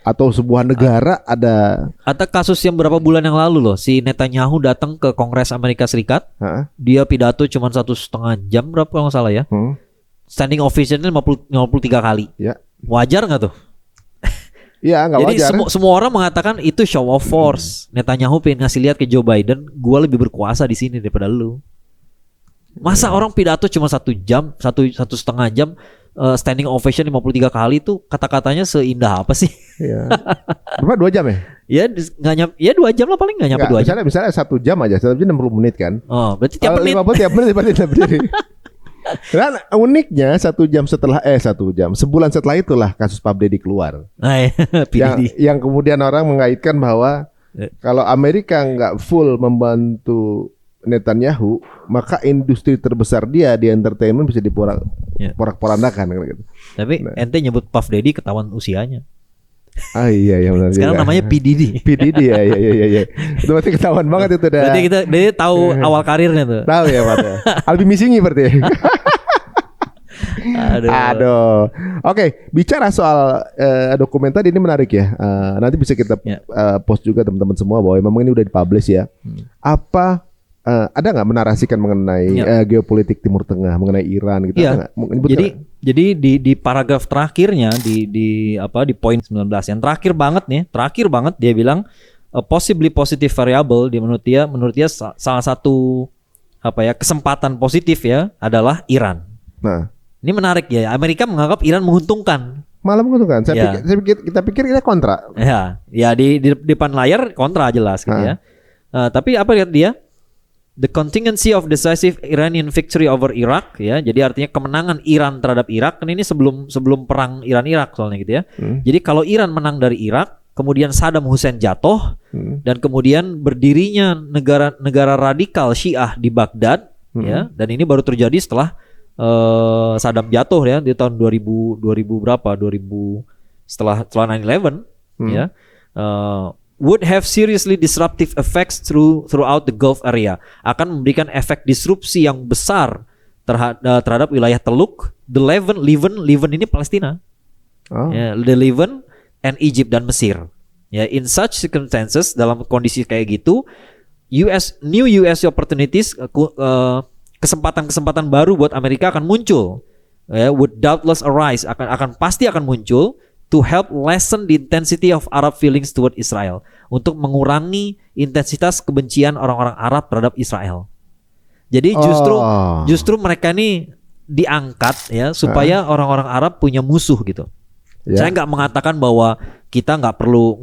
Atau sebuah negara ada kasus yang berapa bulan yang lalu loh, si Netanyahu datang ke Kongres Amerika Serikat, dia pidato cuma 1,5 jam berapa kalau nggak salah ya, standing ovation-nya 53 kali. Wajar nggak tuh? Iya, nggak wajar. Jadi semua orang mengatakan itu show of force. Netanyahu pengen ngasih lihat ke Joe Biden, gue lebih berkuasa di sini daripada lu. Masa orang pidato cuma 1 jam, 1,5 jam, standing ovation 53 kali tuh kata-katanya seindah apa sih? Iya. Berapa 2 jam ya? Ya nggak nyampe, ya 2 jam lah paling nggak nyampe 2 jam. Misalnya 1 jam aja, 1 jam 60 menit kan? Oh, berarti tiap menit. 50 tiap menit berdiri. Dan uniknya 1 jam setelah 1 jam, sebulan setelah itulah kasus Puff Daddy keluar. Yang kemudian orang mengaitkan bahwa kalau Amerika nggak full membantu Netanyahu, maka industri terbesar dia di entertainment bisa diporak-porandakan gitu. Tapi ente nyebut Puff Daddy ketahuan usianya. Ah iya benar. Sekarang juga namanya P Diddy. P Diddy ya. Itu berarti ketahuan banget itu dah. Berarti dia tahu awal karirnya tuh. Tahu ya Pak. Albi Misingi berarti. Aduh. Oke, bicara soal dokumenter ini menarik ya. Nanti bisa kita post juga teman-teman semua bahwa memang ini udah dipublish ya. Apa ada nggak menarasikan mengenai geopolitik Timur Tengah, mengenai Iran gitu? Jadi di paragraf terakhirnya di poin 19 yang terakhir banget dia bilang possibly positive variable. Menurut dia salah satu kesempatan positif ya adalah Iran. Nah, ini menarik ya. Amerika menganggap Iran menguntungkan. Malah menguntungkan. Kita pikir kita kontra. Ya di depan layar kontra jelas gitu ya. Tapi apa lihat dia? The contingency of decisive Iranian victory over Iraq ya. Jadi artinya kemenangan Iran terhadap Irak. Kan ini sebelum perang Iran-Irak soalnya gitu ya. Jadi kalau Iran menang dari Irak, kemudian Saddam Hussein jatuh dan kemudian berdirinya negara radikal Syiah di Baghdad ya. Dan ini baru terjadi setelah Saddam jatuh ya di tahun 2000 berapa? 2000 setelah 9/11 ya. Would have seriously disruptive effects throughout the Gulf area. Akan memberikan efek disrupsi yang besar terhadap wilayah Teluk, the Levant ini Palestina. The Levant and Egypt dan Mesir. Ya, in such circumstances, dalam kondisi kayak gitu, new US opportunities, kesempatan baru buat Amerika akan muncul. Would doubtless arise, pasti akan muncul. To help lessen the intensity of Arab feelings toward Israel, untuk mengurangi intensitas kebencian orang-orang Arab terhadap Israel. Jadi justru mereka ini diangkat ya supaya orang-orang Arab punya musuh gitu. Saya nggak mengatakan bahwa kita nggak perlu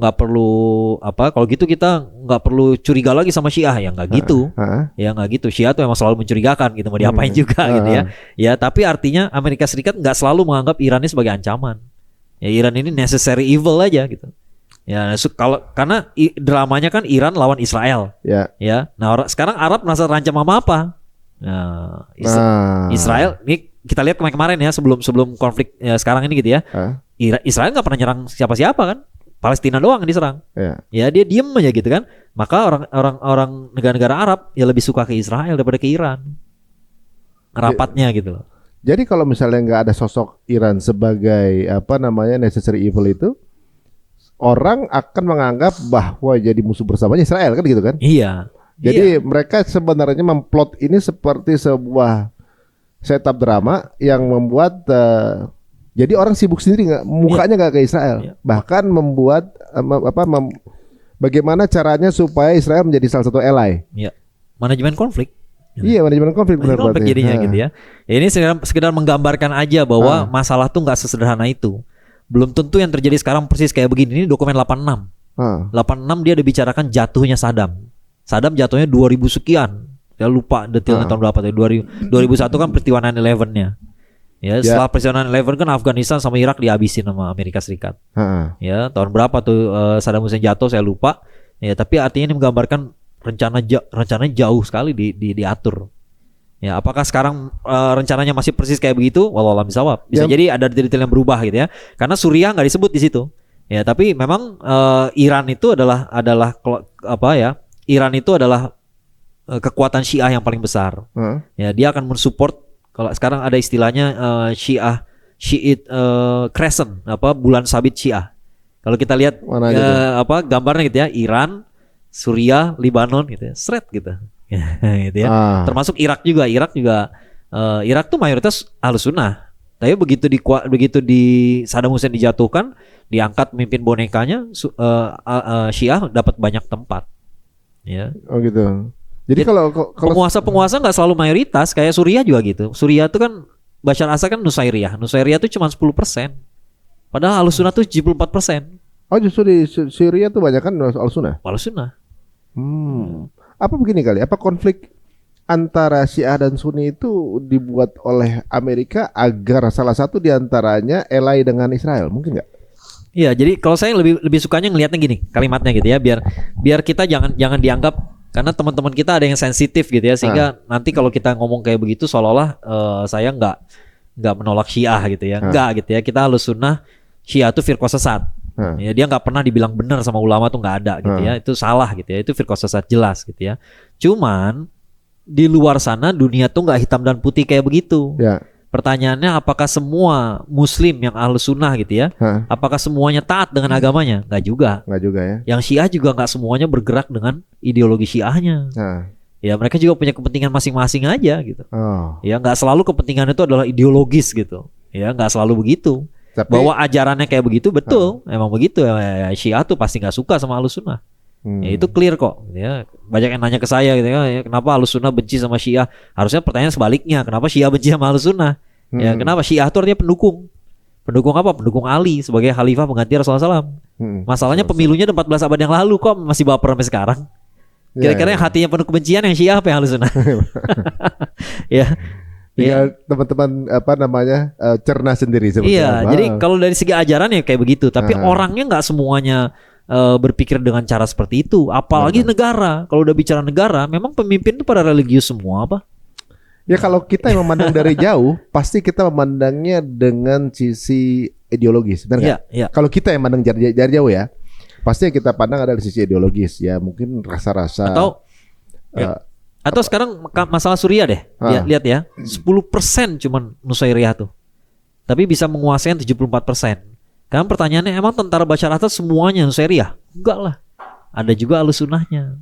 kalau gitu kita nggak perlu curiga lagi sama Syiah, ya nggak gitu. Ya nggak gitu. Syiah tuh emang selalu mencurigakan gitu, mau diapain juga gitu ya. Ya tapi artinya Amerika Serikat nggak selalu menganggap Iran ini sebagai ancaman. Ya Iran ini necessary evil aja gitu. Ya karena dramanya kan Iran lawan Israel. Ya. Nah sekarang Arab merasa terancam sama apa? Nah, Israel ini kita lihat kemarin ya sebelum konflik ya, sekarang ini gitu ya. Israel nggak pernah nyerang siapa-siapa kan? Palestina doang yang diserang. Ya dia diem aja gitu kan. Maka orang negara-negara Arab ya lebih suka ke Israel daripada ke Iran. Rapatnya gitu loh. Jadi kalau misalnya nggak ada sosok Iran sebagai necessary evil itu, orang akan menganggap bahwa jadi musuh bersamanya Israel kan gitu kan? Iya. Jadi mereka sebenarnya memplot ini seperti sebuah setup drama yang membuat jadi orang sibuk sendiri mukanya nggak ke Israel, bahkan membuat bagaimana caranya supaya Israel menjadi salah satu ally. Iya. Manajemen konflik. Iya, manajemen konflik benar berarti. Jadinya gitu ya. Ini sekedar menggambarkan aja bahwa masalah tuh nggak sesederhana itu. Belum tentu yang terjadi sekarang persis kayak begini. Ini dokumen 86. 86 dia ada bicarakan jatuhnya Saddam. Saddam jatuhnya 2000 sekian. Saya lupa detailnya tahun berapa. 2001 kan peristiwa 9/11-nya. Ya, setelah peristiwa 9/11 kan Afghanistan sama Irak dihabisin sama Amerika Serikat. Ya, tahun berapa tuh Saddam Hussein jatuh saya lupa. Ya, tapi artinya ini menggambarkan rencananya jauh sekali diatur. Ya, apakah sekarang rencananya masih persis kayak begitu? Wallahu a'lam bishawab. Bisa jadi ada detail yang berubah gitu ya. Karena Suriah nggak disebut di situ. Ya, tapi memang Iran itu adalah apa ya? Iran itu adalah kekuatan Syiah yang paling besar. Ya, dia akan mensupport. Kalau sekarang ada istilahnya Shiite Crescent, bulan sabit Syiah. Kalau kita lihat gambarnya gitu ya, Iran, Suriah, Lebanon gitu ya, seret gitu. Gitu ya. Termasuk Irak juga. Irak tuh mayoritas Ahlus Sunnah. Tapi begitu di Saddam Hussein dijatuhkan, diangkat pemimpin bonekanya, Syiah dapat banyak tempat. Ya. Oh gitu. Jadi kalau penguasa nggak selalu mayoritas, kayak Suriah juga gitu. Suriah itu kan Bashar Assad kan Nusairiyah itu cuma 10%. Padahal Ahlus Sunnah tuh 74%. Oh, justru di Syria tuh banyak kan Ahlus Sunnah. Ahlus Sunnah. Apa begini kali? Apa konflik antara Syiah dan Sunni itu dibuat oleh Amerika agar salah satu diantaranya ally dengan Israel? Mungkin nggak? Iya, jadi kalau saya lebih sukanya ngelihatnya gini, kalimatnya gitu ya, biar kita jangan dianggap. Karena teman-teman kita ada yang sensitif gitu ya, sehingga nanti kalau kita ngomong kayak begitu seolah-olah saya nggak menolak Syiah gitu ya, enggak gitu ya. Kita Ahlus Sunnah, Syiah itu firqah sesat. Ya, dia nggak pernah dibilang benar sama ulama tuh nggak ada gitu ya, itu salah gitu ya, itu firqah sesat jelas gitu ya. Cuman di luar sana dunia tuh nggak hitam dan putih kayak begitu. Ya. Pertanyaannya apakah semua Muslim yang Ahlus Sunnah gitu ya, apakah semuanya taat dengan agamanya? Nggak juga ya. Yang Syiah juga nggak semuanya bergerak dengan ideologi Syiahnya. Ya, mereka juga punya kepentingan masing-masing aja gitu. Ya, nggak selalu kepentingan itu adalah ideologis gitu. Ya, nggak selalu begitu. Bahwa ajarannya kayak begitu betul, emang begitu ya. Syiah tuh pasti nggak suka sama Ahlus Sunnah. Ya, itu clear kok. Ya, banyak yang nanya ke saya gitu ya, kenapa Ahlus Sunnah benci sama Syiah? Harusnya pertanyaan sebaliknya, kenapa Syiah benci sama Ahlus Sunnah? Ya, kenapa Syiah itu artinya pendukung? Pendukung apa? Pendukung Ali sebagai khalifah pengganti Rasulullah SAW. Masalahnya pemilunya 14 abad yang lalu kok masih baper sampai sekarang. Kira-kira yang hatinya penuh kebencian yang Syiah apa yang Ahlus Sunnah? Ya. Tinggal teman-teman cerna sendiri sebetulnya. Iya, jadi kalau dari segi ajaran ya kayak begitu, tapi orangnya nggak semuanya berpikir dengan cara seperti itu. Apalagi negara. Kalau udah bicara negara, memang pemimpin itu pada religius semua apa? Ya, kalau kita yang memandang dari jauh, pasti kita memandangnya dengan sisi ideologis, benar nggak? Ya. Kalau kita yang memandang dari jauh ya, pasti yang kita pandang adalah sisi ideologis ya, mungkin rasa-rasa. Atau sekarang masalah Suriah deh, lihat ya, 10% cuman Nusairiyah tuh, tapi bisa menguasai 74%. Kan pertanyaannya, emang tentara Bashar Assad semuanya Nusairiyah? Enggak lah, ada juga Ahlus Sunnahnya.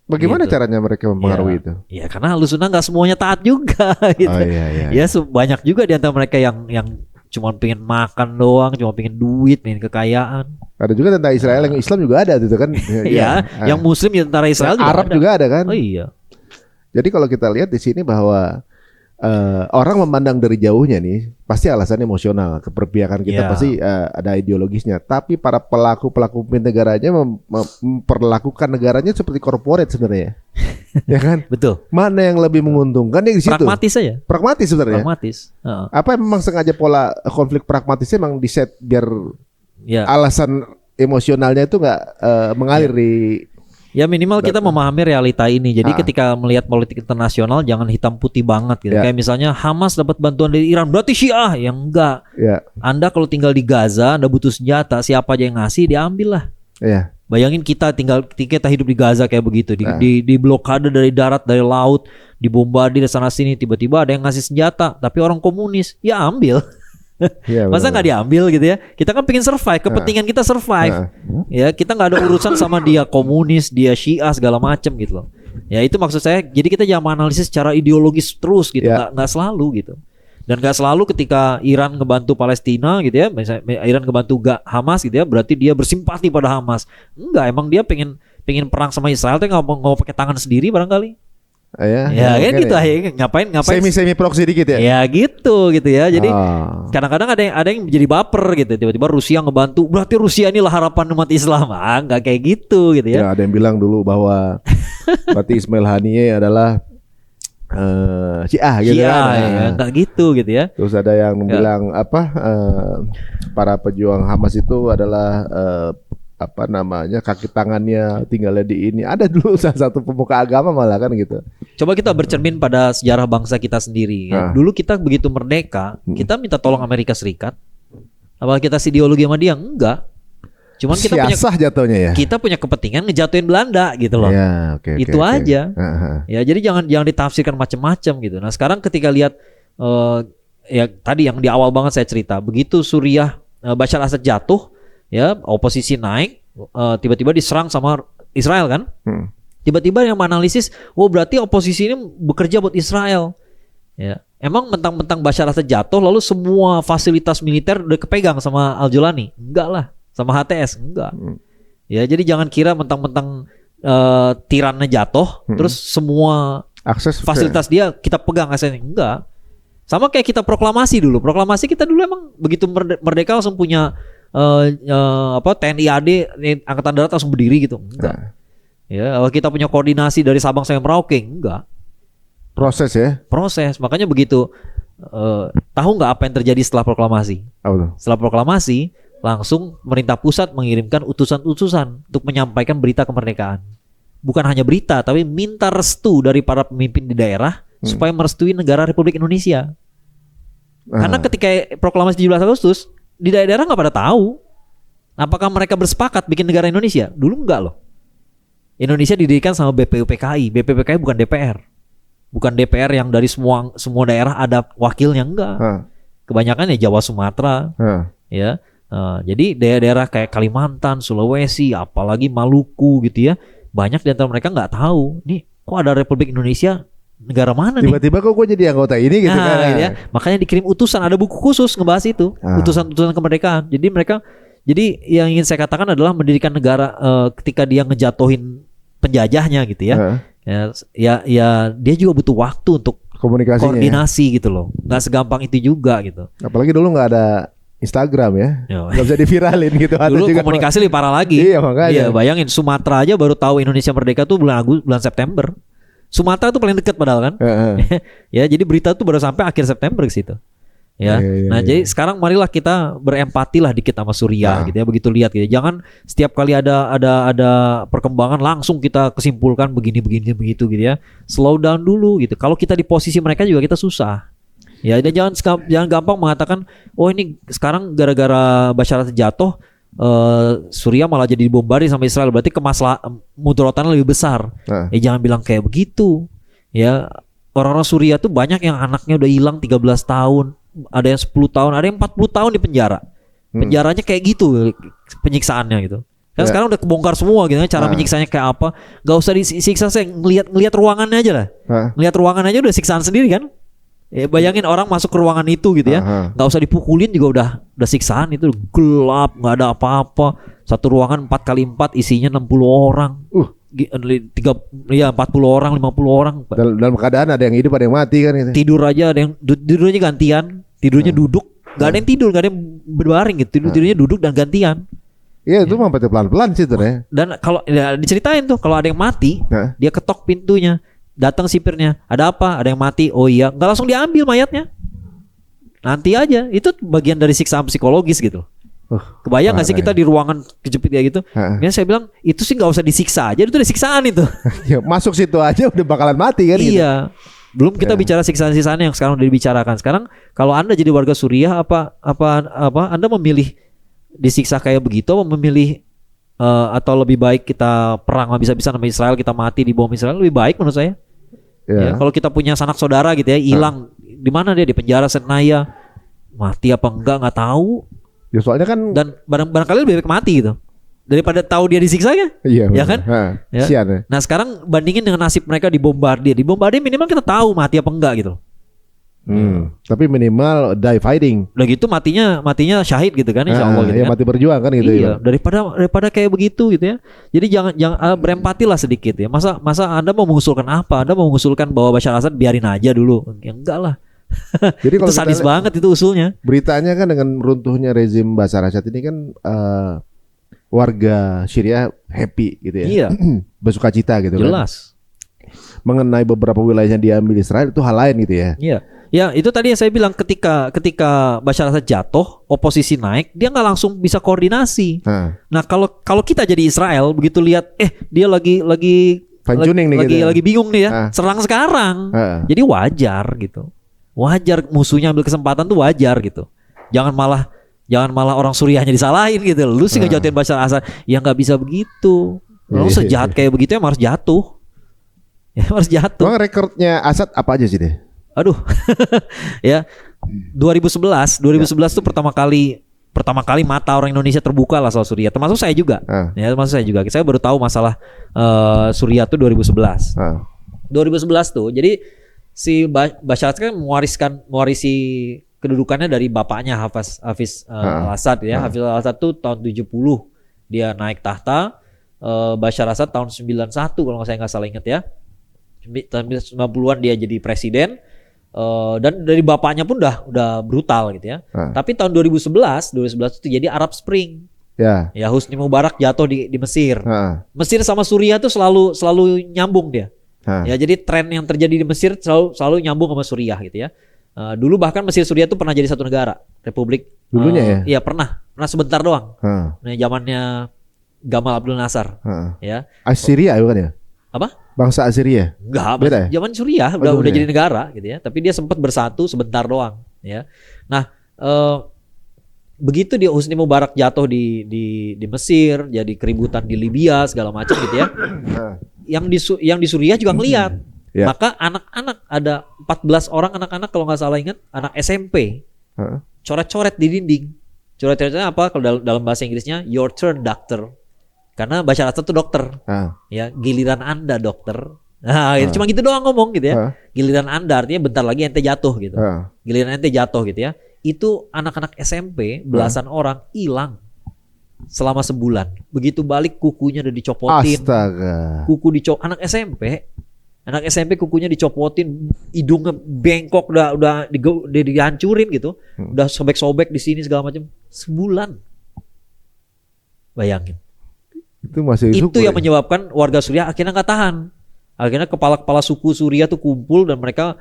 Bagaimana caranya mereka mempengaruhi itu? Ya karena Ahlus Sunnah nggak semuanya taat juga gitu. Ya banyak juga di antara mereka yang cuma pengen makan doang, cuma pengen duit, pengen kekayaan. Ada juga tentara Israel yang Islam juga ada gitu kan? Yang Muslim ya tentara Israel juga Arab ada. juga ada kan? Oh iya. Jadi kalau kita lihat di sini bahwa orang memandang dari jauhnya nih pasti alasan emosional, keberpihakan kita pasti ada ideologisnya. Tapi para pelaku pemimpin negaranya memperlakukan negaranya seperti korporat sebenarnya, ya kan? Betul. Mana yang lebih menguntungkan ya di situ. Pragmatis aja. Pragmatis sebenarnya. Pragmatis. Apa memang sengaja pola konflik pragmatisnya memang diset biar alasan emosionalnya itu nggak mengalir di. Ya minimal kita memahami realita ini. Jadi ketika melihat politik internasional jangan hitam putih banget gitu. Kayak misalnya Hamas dapat bantuan dari Iran berarti Syiah, yang enggak. Anda kalau tinggal di Gaza, Anda butuh senjata, siapa aja yang ngasih diambil lah. Bayangin kita hidup di Gaza kayak begitu, di blokade dari darat, dari laut, dibombardir sana sini, tiba-tiba ada yang ngasih senjata, tapi orang komunis, ya ambil. Masa nggak diambil gitu ya? Kita kan pengen survive, kepentingan kita survive. Ya kita nggak ada urusan sama dia komunis, dia Syiah segala macem gitu loh. Ya itu maksud saya. Jadi kita jangan analisis secara ideologis terus gitu, nggak selalu gitu. Dan nggak selalu ketika Iran ngebantu Palestina gitu ya, misalnya Iran ngebantu Hamas gitu ya, berarti dia bersimpati pada Hamas. Enggak, emang dia pengen perang sama Israel, tapi nggak mau pakai tangan sendiri barangkali. Ya kan gitu aja, ngapain semi proxy dikit ya. Ya gitu ya. Jadi kadang-kadang ada yang menjadi baper gitu. Tiba-tiba Rusia ngebantu, berarti Rusia inilah harapan umat Islam. Enggak kayak gitu ya. Ya ada yang bilang dulu bahwa berarti Ismail Haniyeh adalah Syiah gitu kan. Ya, enggak gitu ya. Terus ada yang bilang para pejuang Hamas itu adalah kaki tangannya tinggalnya di ini. Ada dulu salah satu pemuka agama malah kan gitu. Coba kita bercermin pada sejarah bangsa kita sendiri ya. Dulu kita begitu merdeka, kita minta tolong Amerika Serikat. Apa kita ideologi sama dia? Enggak. Cuman kita jatuhnya ya. Kita punya kepentingan ngejatuhin Belanda gitu loh. Ya, itu aja. Ya, jadi jangan ditafsirkan macam-macam gitu. Nah, sekarang ketika lihat ya tadi yang di awal banget saya cerita, begitu Suriah Bashar Assad jatuh, ya oposisi naik, tiba-tiba diserang sama Israel kan? Tiba-tiba yang menganalisis, berarti oposisi ini bekerja buat Israel. Ya, emang mentang-mentang Bashar Assad jatuh lalu semua fasilitas militer udah kepegang sama Al-Jolani? Enggak lah. Sama HTS enggak. Ya, jadi jangan kira mentang-mentang tirannya jatuh terus semua akses fasilitas dia kita pegang aksesnya. Enggak. Sama kayak kita proklamasi dulu. Proklamasi kita dulu emang begitu merdeka langsung punya TNI AD Angkatan Darat langsung berdiri gitu. Enggak. Ya, kita punya koordinasi dari Sabang sampai Merauke. Enggak. Proses ya. Proses. Makanya begitu tahu nggak apa yang terjadi setelah proklamasi? Setelah proklamasi langsung pemerintah pusat mengirimkan utusan-utusan untuk menyampaikan berita kemerdekaan. Bukan hanya berita, tapi minta restu dari para pemimpin di daerah supaya merestui negara Republik Indonesia. Karena ketika proklamasi 17 Agustus, di daerah nggak pada tahu apakah mereka bersepakat bikin negara Indonesia. Dulu enggak loh. Indonesia didirikan sama BPUPKI. BPUPKI bukan DPR. Bukan DPR yang dari semua daerah ada wakilnya, enggak. Kebanyakan ya Jawa, Sumatera. Ya. Jadi daerah-daerah kayak Kalimantan, Sulawesi, apalagi Maluku gitu ya, banyak di antara mereka nggak tahu nih kok ada Republik Indonesia, negara mana nih? Tiba-tiba kok gue jadi anggota ini gitu kan? Gitu ya. Makanya dikirim utusan, ada buku khusus ngebahas itu, utusan-utusan kemerdekaan. Jadi yang ingin saya katakan adalah mendirikan negara ketika dia ngejatuhin penjajahnya gitu ya. Ya dia juga butuh waktu untuk koordinasi gitu loh. Nggak segampang itu juga gitu. Apalagi dulu nggak ada Instagram ya, nggak bisa diviralin gitu. Dulu juga komunikasi lebih parah lagi. Iya, makanya. Iya, bayangin Sumatera aja baru tahu Indonesia merdeka tuh bulan September. Sumatera tuh paling dekat padahal kan. Ya, jadi berita tuh baru sampai akhir September ke situ. Ya. Nah, jadi sekarang marilah kita berempati lah dikit sama Suriah gitu ya, begitu lihat gitu. Jangan setiap kali ada perkembangan langsung kita kesimpulkan begini begitu gitu ya. Slow down dulu gitu. Kalau kita di posisi mereka juga kita susah. Ya, dan jangan gampang mengatakan, ini sekarang gara-gara Bashar Assad jatuh, Suriah malah jadi dibombardir sama Israel, berarti mudorotannya lebih besar. Jangan bilang kayak begitu. Ya, orang-orang Suriah tuh banyak yang anaknya udah hilang 13 tahun, ada yang 10 tahun, ada yang 40 tahun di penjara. Penjaranya kayak gitu penyiksaannya gitu. Kan sekarang udah kebongkar semua gitu, cara penyiksanya kayak apa. Gak usah disiksa, saya ngelihat ruangannya aja lah. Ngelihat ruangannya aja udah siksaan sendiri kan. Ya, bayangin orang masuk ke ruangan itu gitu ya, nggak usah dipukulin juga udah siksaan, itu gelap, nggak ada apa-apa. Satu ruangan 4x4 isinya 60 orang, 40 orang, 50 orang. Dalam keadaan ada yang hidup, ada yang mati kan gitu. Tidur aja ada yang tidurnya gantian, tidurnya duduk, nggak ada yang tidur, nggak ada yang berbaring gitu, tidurnya duduk dan gantian. Iya, itu mah pelan-pelan sih tuh ya. Dan kalau diceritain tuh kalau ada yang mati, dia ketok pintunya. Datang sipirnya, ada apa? Ada yang mati. Oh iya, nggak langsung diambil mayatnya. Nanti aja. Itu bagian dari siksaan psikologis gitu. Kebayang nggak sih kita di ruangan kejepit kayak gitu? Ya saya bilang itu sih nggak usah disiksa aja, itu udah siksaan itu. Ya, masuk situ aja udah bakalan mati kan? Iya. Gitu. Belum kita bicara siksaan-siksaan yang sekarang udah dibicarakan. Sekarang kalau Anda jadi warga Suriah apa Anda memilih disiksa kayak begitu, atau memilih atau lebih baik kita perang habis-habisan sama Israel, kita mati di bom Israel, lebih baik menurut saya. Ya, kalau kita punya sanak saudara gitu ya, hilang di mana dia, di penjara Sernaya, mati apa enggak nggak tahu. Ya soalnya kan, dan barangkali lebih baik mati gitu daripada tahu dia disiksa ya. Iya, ya kan? Ya. Sian, ya. Nah sekarang bandingin dengan nasib mereka dibombardir minimal kita tahu mati apa enggak gitu. Tapi minimal die fighting. Udah gitu matinya syahid gitu kan, insya Allah gitu ya, kan. mati berjuang kan gitu. Iya, daripada kayak begitu gitu ya. Jadi jangan berempati lah sedikit ya. Masa Anda mau mengusulkan apa? Anda mau mengusulkan bahwa Bashar Assad biarin aja dulu? Ya enggak lah. Jadi itu sadis banget itu usulnya. Beritanya kan dengan runtuhnya rezim Bashar Assad ini kan warga Syria happy gitu ya. Iya. Bersukacita gitu. Jelas. Kan. mengenai beberapa wilayahnya diambil Israel itu hal lain gitu ya. Iya. Ya itu tadi yang saya bilang ketika Bashar al-Assad jatuh, oposisi naik, dia nggak langsung bisa koordinasi. Nah kalau kita jadi Israel begitu lihat, dia lagi bingung nih ya, serang sekarang. Jadi wajar gitu, wajar musuhnya ambil kesempatan tuh wajar gitu. Jangan malah orang Suriahnya disalahin gitu. Lu sih ngejatuhin Bashar al-Assad, ya nggak bisa begitu. Lu sejahat kayak begitu ya harus jatuh. Ya harus jatuh. Bang, rekornya Assad apa aja sih deh? Aduh, ya 2011 tuh pertama kali mata orang Indonesia terbuka lah soal Suriah, termasuk saya juga. Saya baru tahu masalah Suriah tuh 2011. 2011 tuh, jadi si Bashar kan mewarisi kedudukannya dari bapaknya Hafiz al-Assad ya. Hafiz al-Assad tuh tahun 70 dia naik tahta. Bashar al-Assad tahun 91 kalau saya nggak salah ingat ya. Tahun 90-an dia jadi presiden. Dan dari bapaknya pun udah brutal gitu ya. Tapi tahun 2011 itu jadi Arab Spring. Ya Husni Mubarak jatuh di Mesir. Mesir sama Suriah tuh selalu nyambung dia. Ya jadi tren yang terjadi di Mesir selalu nyambung sama Suriah gitu ya. Dulu bahkan Mesir Suriah tuh pernah jadi satu negara, republik. Dulunya ya? Iya pernah sebentar doang. Nah zamannya Gamal Abdel Nasser. Ya. Assyria bukan ya? Apa? Bangsa Assyria? Enggak, zaman Suriah udah jadi negara gitu ya. Tapi dia sempat bersatu sebentar doang ya. Nah, begitu dia Husni Mubarak jatuh di Mesir, jadi keributan di Libya segala macam gitu ya. Yang di Suriah juga ngelihat. Maka anak-anak ada 14 orang anak-anak kalau nggak salah ingat, anak SMP. Coret-coret di dinding. Coret-coretnya apa? Kalau dalam bahasa Inggrisnya your turn doctor. Karena Bashar al-Assad tuh dokter, ya giliran Anda dokter. Nah, cuma gitu doang ngomong gitu ya. Giliran Anda artinya bentar lagi ente jatuh gitu. Giliran ente jatuh gitu ya. Itu anak-anak SMP belasan orang hilang selama sebulan. Begitu balik kukunya udah dicopotin. Astaga. Anak SMP kukunya dicopotin, hidungnya bengkok udah dihancurin gitu. Udah sobek-sobek di sini segala macam. Sebulan. Bayangin. Itu yang menyebabkan warga Suriah akhirnya nggak tahan. Akhirnya kepala-kepala suku Suriah tuh kumpul dan mereka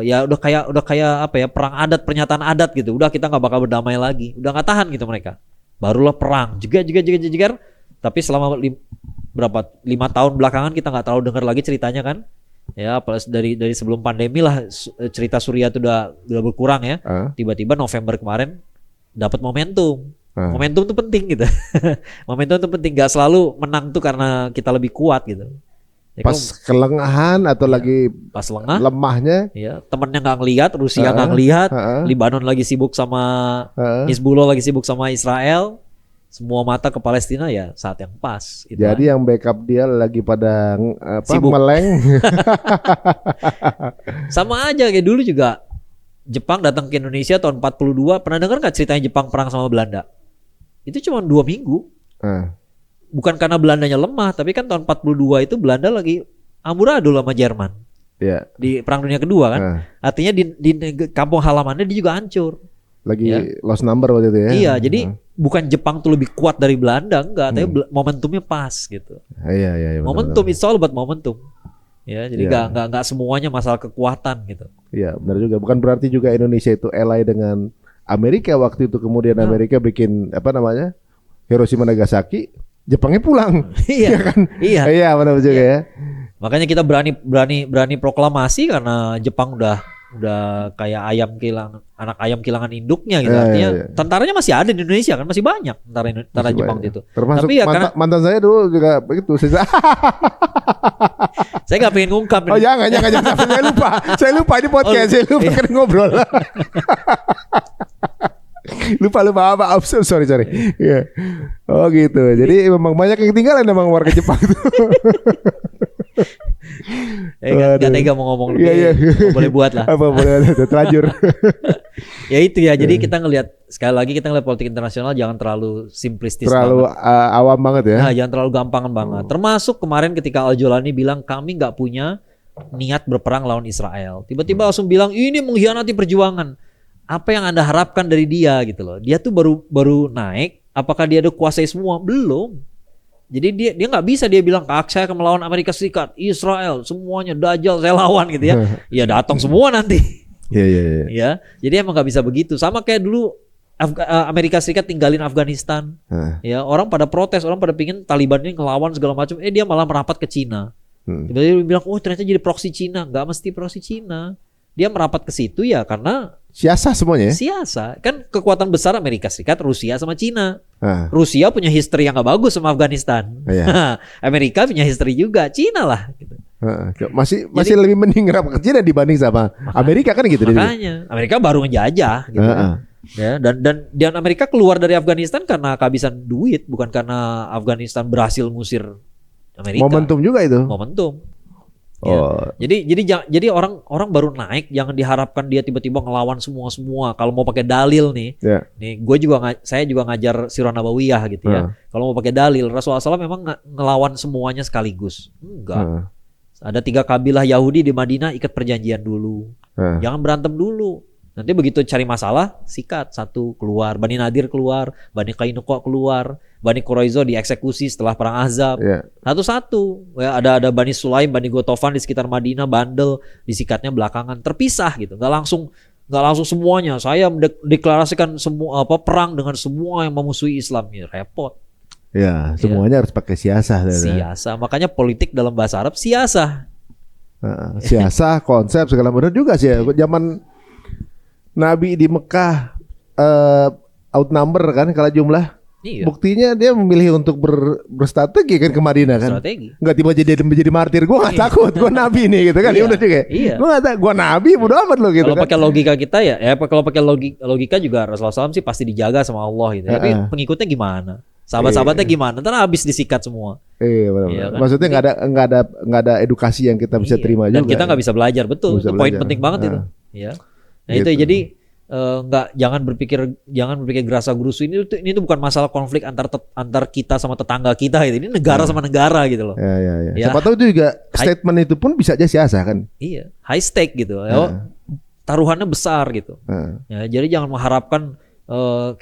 ya udah kayak apa ya, perang adat, pernyataan adat gitu. Udah kita nggak bakal berdamai lagi. Udah nggak tahan gitu mereka. Barulah perang. Jegar. Tapi selama 5 tahun belakangan kita nggak terlalu dengar lagi ceritanya kan. Ya dari sebelum pandemi lah cerita Suriah itu udah berkurang ya. Tiba-tiba November kemarin dapat momentum. Momentum tuh penting gitu. Momentum tuh penting, gak selalu menang tuh karena kita lebih kuat gitu. Ya, pas kelengahan atau lagi pas lengah, lemahnya, ya temennya nggak ngelihat, Rusia nggak ngelihat, Lebanon lagi sibuk sama Hizbullah, lagi sibuk sama Israel, semua mata ke Palestina ya saat yang pas. Gitu. Jadi yang backup dia lagi pada meleng. Sama aja kayak dulu juga Jepang datang ke Indonesia tahun 42. Pernah dengar nggak ceritanya Jepang perang sama Belanda? Itu cuma 2 minggu. Bukan karena Belandanya lemah, tapi kan tahun 42 itu Belanda lagi amburadul sama Jerman. Di Perang Dunia Kedua kan. Artinya di kampung halamannya dia juga hancur. Lagi lost number waktu itu ya. Iya, jadi bukan Jepang tuh lebih kuat dari Belanda, enggak, tapi momentumnya pas gitu. Iya. Momentum, it's all about momentum. Ya, jadi nggak semuanya masalah kekuatan gitu. Iya, benar juga. Bukan berarti juga Indonesia itu ally dengan Amerika waktu itu, kemudian Amerika bikin Hiroshima Nagasaki, Jepangnya pulang. Iya kan? Iya, benar juga ya. Makanya kita berani proklamasi karena Jepang udah kayak anak ayam kehilangan induknya gitu. Artinya tentaranya masih ada di Indonesia kan, masih banyak tentara Jepang itu. Termasuk tapi ya mantan saya dulu juga begitu. Saya nggak pengen ngungkap. Oh jangan. Saya lupa di podcast. Saya lupa kan ngobrol. lupa apa? Sorry. Yeah. Oh gitu. Jadi memang banyak yang ketinggalan memang warga Jepang itu. Gak tega mau ngomong lebih. Boleh buat lah. Apa boleh terlanjur. Ya itu ya. Jadi kita sekali lagi kita ngeliat politik internasional jangan terlalu simplistis. Terlalu awam banget ya. Nah, jangan terlalu gampangan banget. Termasuk kemarin ketika Al-Jolani bilang kami nggak punya niat berperang lawan Israel. Tiba-tiba langsung bilang ini mengkhianati perjuangan. Apa yang Anda harapkan dari dia gitu loh. Dia tuh baru naik. Apakah dia udah kuasai semua? Belum. Jadi dia nggak bisa dia bilang saya akan melawan Amerika Serikat, Israel, semuanya Dajjal saya lawan gitu ya. Ya datang semua nanti. Iya. Ya, jadi emang nggak bisa begitu. Sama kayak dulu Amerika Serikat tinggalin Afghanistan. Ya, orang pada protes, orang pada pingin Taliban ini ngelawan segala macam. Dia malah merapat ke Cina. Tiba-tiba dia bilang, oh ternyata jadi proksi Cina. Nggak mesti proksi Cina. Dia merapat ke situ ya karena siasa semuanya. Siasa kan kekuatan besar Amerika Serikat, Rusia sama Cina. Rusia punya history yang nggak bagus sama Afghanistan. Amerika punya history juga, Cina lah. Gitu. Masih lebih mending ngerapat ke Cina dibanding sama Amerika kan gitu. Makanya Amerika baru ngejajah. Gitu. Ya, dan Amerika keluar dari Afghanistan karena kehabisan duit, bukan karena Afghanistan berhasil ngusir Amerika. Momentum juga itu. Momentum. Ya. Jadi orang baru naik, jangan diharapkan dia tiba-tiba ngelawan semua. Kalau mau pakai dalil nih, nih saya juga ngajar Sirah Nabawiyah gitu ya. Kalau mau pakai dalil, Rasulullah SAW memang ngelawan semuanya sekaligus. Enggak. Ada 3 kabilah Yahudi di Madinah ikat perjanjian dulu. Jangan berantem dulu. Nanti begitu cari masalah, sikat satu keluar, Bani Nadir keluar, Bani Qainuqa keluar, Bani Quraizo dieksekusi setelah perang Ahzab. Satu-satu. Ya, ada Bani Sulaim, Bani Gotofan di sekitar Madinah bandel, disikatnya belakangan, terpisah gitu. Nggak langsung semuanya. Saya deklarasikan semua perang dengan semua yang memusuhi Islam, ya, repot. Ya, semuanya harus pakai siasah. Siasah. Makanya politik dalam bahasa Arab siasah. Siasah, konsep segala macam juga sih. Zaman Nabi di Mekah outnumber kan kalah jumlah. Iya. Buktinya dia memilih untuk berstrategi kan ke Madinah kan. Enggak tiba jadi martir. Gue gak takut, gue Nabi nih gitu kan. Iya. Udah juga. Iya. Gue gak takut, gue Nabi bodo amat lo gitu. Kalau pakai logika kita kalau pakai logika juga Rasulullah SAW sih pasti dijaga sama Allah gitu. Tapi pengikutnya gimana? Sahabat-sahabatnya gimana? Ntar habis disikat semua. Iya benar. Ya, kan? Maksudnya nggak ada edukasi yang kita bisa terima juga. Dan kita nggak bisa belajar, betul. Itu poin penting banget itu. Ya. Nah gitu. Itu jadi jangan berpikir gerasa gerusu ini tuh bukan masalah konflik antar kita sama tetangga kita gitu. Ini negara sama negara gitu loh. Ya. Siapa tahu itu juga statement itu pun bisa aja siasah kan. Iya, high stake gitu. Taruhannya besar gitu. Ya, jadi jangan mengharapkan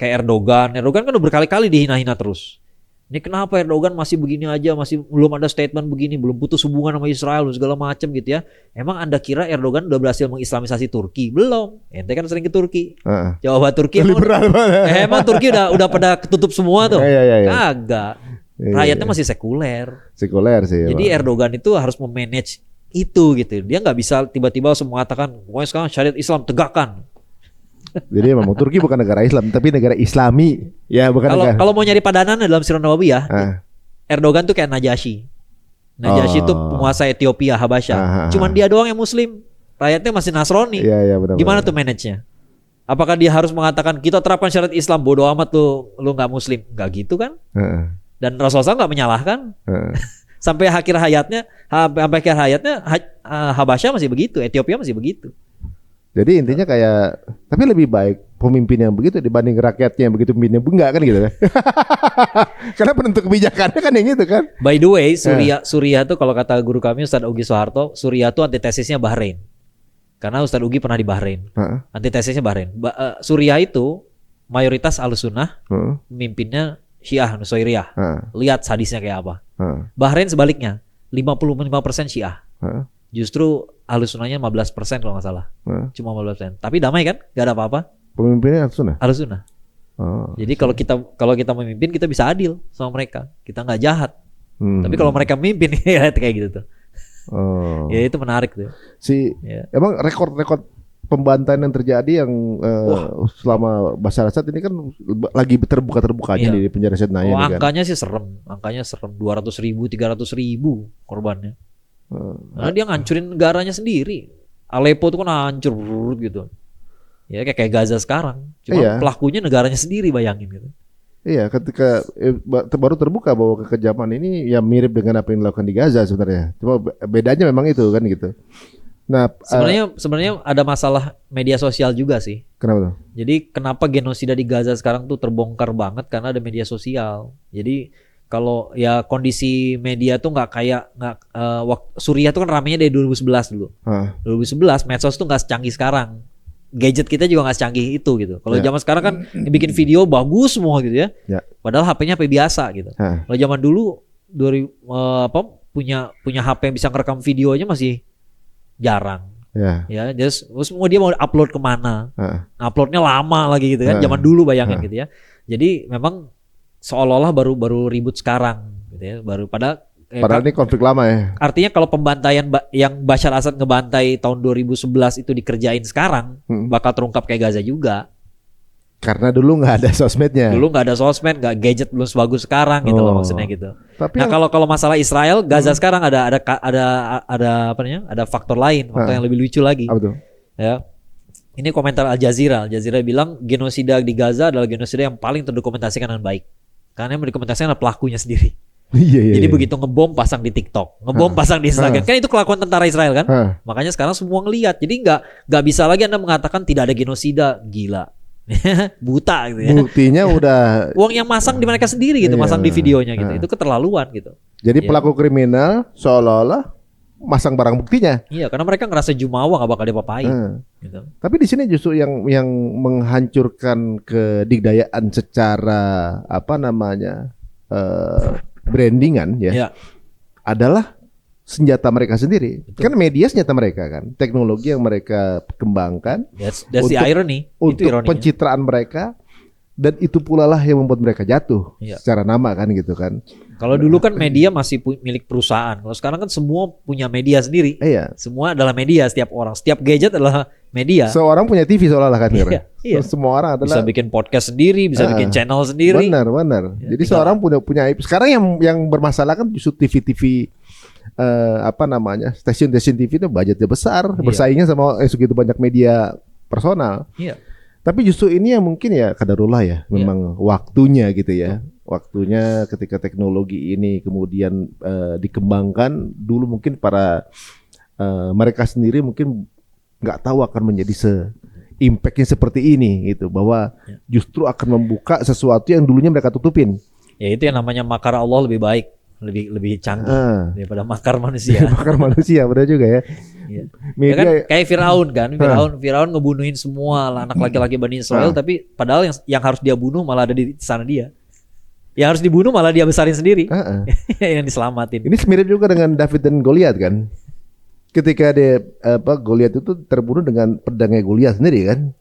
kayak Erdogan kan udah berkali-kali dihina-hina terus. Ini kenapa Erdogan masih begini aja, masih belum ada statement begini, belum putus hubungan sama Israel segala macam gitu ya. Emang Anda kira Erdogan udah berhasil mengislamisasi Turki? Belum. Ente kan sering ke Turki. Coba Turki emang Turki udah pada ketutup semua tuh. Kagak. Rakyatnya masih sekuler sih. Jadi Erdogan itu harus memanage itu gitu. Dia nggak bisa tiba-tiba mengatakan, "Wah, sekarang syariat Islam tegakkan." Jadi memang Turki bukan negara Islam, tapi negara Islami. Ya, bukan negara. Kalau mau nyari padanan dalam Sirah Nabawiyah, Erdogan tuh kayak Najasyi. Najasyi itu penguasa Ethiopia, Habasyah. Cuman dia doang yang Muslim. Rakyatnya masih Nasrani. Iya, benar. Gimana tuh manage-nya? Apakah dia harus mengatakan kita terapkan syariat Islam, bodo amat lu nggak Muslim? Nggak gitu kan? Dan Rasulullah nggak menyalahkan. Sampai akhir hayatnya Habasyah masih begitu, Ethiopia masih begitu. Jadi intinya kayak, tapi lebih baik pemimpin yang begitu dibanding rakyatnya yang begitu pemimpinnya enggak kan gitu kan. Karena penentu kebijakannya kan yang gitu kan. By the way, Suriah tuh kalau kata guru kami Ustadz Ugi Soeharto, Suriah tuh antitesisnya Bahrain. Karena Ustadz Ugi pernah di Bahrain. Antitesisnya Bahrain. Suriah itu mayoritas Ahlussunnah, pemimpinnya Syiah Nusairiyah. Lihat sadisnya kayak apa. Bahrain sebaliknya, 55% Syiah. Justru Ahlussunnahnya 15% kalau nggak salah. Cuma 15%. Tapi damai kan? Gak ada apa-apa. Pemimpinnya Ahlussunnah? Ahlussunnah. Jadi kalau kita memimpin, kita bisa adil sama mereka. Kita nggak jahat. Tapi kalau mereka memimpin ya kayak gitu tuh. Ya itu menarik tuh. Emang rekor pembantaian yang terjadi yang selama Bashar Assad ini kan lagi terbuka-terbukanya di penjara Sydney ini kan. Angkanya sih serem. 200.000, 300.000 korbannya. Karena dia ngancurin negaranya sendiri. Aleppo itu kan hancur gitu. Ya kayak Gaza sekarang. Cuma pelakunya negaranya sendiri, bayangin gitu. Iya, ketika baru terbuka bahwa kekejaman ini ya mirip dengan apa yang dilakukan di Gaza sebenarnya. Cuma bedanya memang itu kan gitu. Nah, sebenarnya ada masalah media sosial juga sih. Kenapa tuh? Jadi kenapa genosida di Gaza sekarang tuh terbongkar banget karena ada media sosial. Jadi kalau ya kondisi media tuh Suriah tuh kan ramenya dari 2011 dulu. 2011 medsos tuh nggak secanggih sekarang. Gadget kita juga nggak secanggih itu gitu. Kalau zaman sekarang kan bikin video bagus semua gitu ya. Padahal HP-nya HP biasa gitu. Kalau zaman dulu punya HP yang bisa ngerekam video aja masih jarang. Ya, terus mau dia mau upload kemana? Uploadnya lama lagi gitu kan, zaman dulu bayangin gitu ya. Jadi memang seolah-olah baru ribut sekarang gitu ya, padahal ini konflik lama ya. Artinya kalau pembantaian yang Bashar Assad ngebantai tahun 2011 itu dikerjain sekarang, bakal terungkap kayak Gaza juga. Karena dulu nggak ada sosmednya. Dulu nggak ada sosmed, nggak gadget belum sebagus sekarang gitu loh maksudnya gitu. Tapi kalau masalah Israel, Gaza sekarang ada apa namanya? Ada faktor lain, faktor yang lebih lucu lagi. Ya. Ini komentar Al Jazeera. Al Jazeera bilang genosida di Gaza adalah genosida yang paling terdokumentasikan dengan baik. Karena yang mendokumentasikan adalah pelakunya sendiri. Jadi begitu ngebom pasang di TikTok, ngebom pasang di Instagram, kan itu kelakuan tentara Israel kan. Makanya sekarang semua ngelihat. Jadi nggak bisa lagi Anda mengatakan tidak ada genosida, gila. Buta gitu ya. Buktinya udah uang yang masang di mereka sendiri gitu, masang di videonya gitu. Itu keterlaluan gitu. Jadi pelaku kriminal seolah-olah masang barang buktinya. Iya, karena mereka ngerasa jumawa gak bakal diapa-apain gitu. Tapi di sini justru yang menghancurkan kedikdayaan secara apa namanya? Brandingan ya. Adalah senjata mereka sendiri. Betul. Kan media senjata mereka kan, teknologi yang mereka kembangkan. That's the irony. Untuk itu pencitraan mereka, dan itu pula lah yang membuat mereka jatuh secara nama kan gitu kan. Kalau dulu kan media masih milik perusahaan. Kalau sekarang kan semua punya media sendiri. Semua adalah media, setiap orang, setiap gadget adalah media. Seorang punya TV seolah-olah kan. Semua orang adalah bisa bikin podcast sendiri, bisa bikin channel sendiri. Benar. Jadi seorang punya IP. Sekarang yang bermasalah kan justru TV apa namanya, stasiun-stasiun TV itu budgetnya besar, bersaingnya sama segitu banyak media personal. Tapi justru ini yang mungkin ya kadarullah ya, memang waktunya gitu ya. Waktunya ketika teknologi ini kemudian dikembangkan, dulu mungkin para mereka sendiri mungkin nggak tahu akan menjadi impactnya seperti ini gitu, bahwa justru akan membuka sesuatu yang dulunya mereka tutupin. Ya itu yang namanya makar Allah lebih baik, lebih canggih daripada makar manusia. Makar manusia, benar juga ya. Media ya kan, kayak Firaun kan, Firaun ngebunuhin semua anak laki-laki Bani Israel, tapi padahal yang harus dia bunuh malah ada di sana dia. Yang harus dibunuh malah dia besarin sendiri. Yang diselamatin. Ini mirip juga dengan David dan Goliat kan. Ketika Goliat itu terbunuh dengan pedangnya Goliat sendiri kan.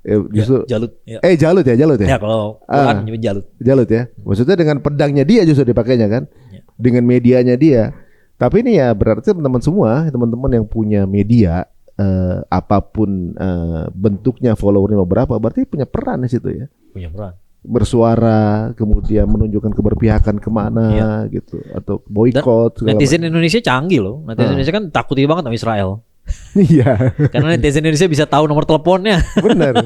Justru Jalut. Jalut ya. Ya kalau Quran Jalut. Jalut ya. Maksudnya dengan pedangnya dia justru dipakainya kan. Dengan medianya dia. Tapi ini ya berarti teman-teman yang punya media apapun bentuknya, followernya berapa, berarti punya peran di situ ya. Punya peran. Bersuara, kemudian menunjukkan keberpihakan kemana gitu, atau boykot. Netizen Indonesia canggih loh. Netizen Indonesia kan takut banget sama Israel. Iya. Karena netizen Indonesia bisa tahu nomor teleponnya. Benar.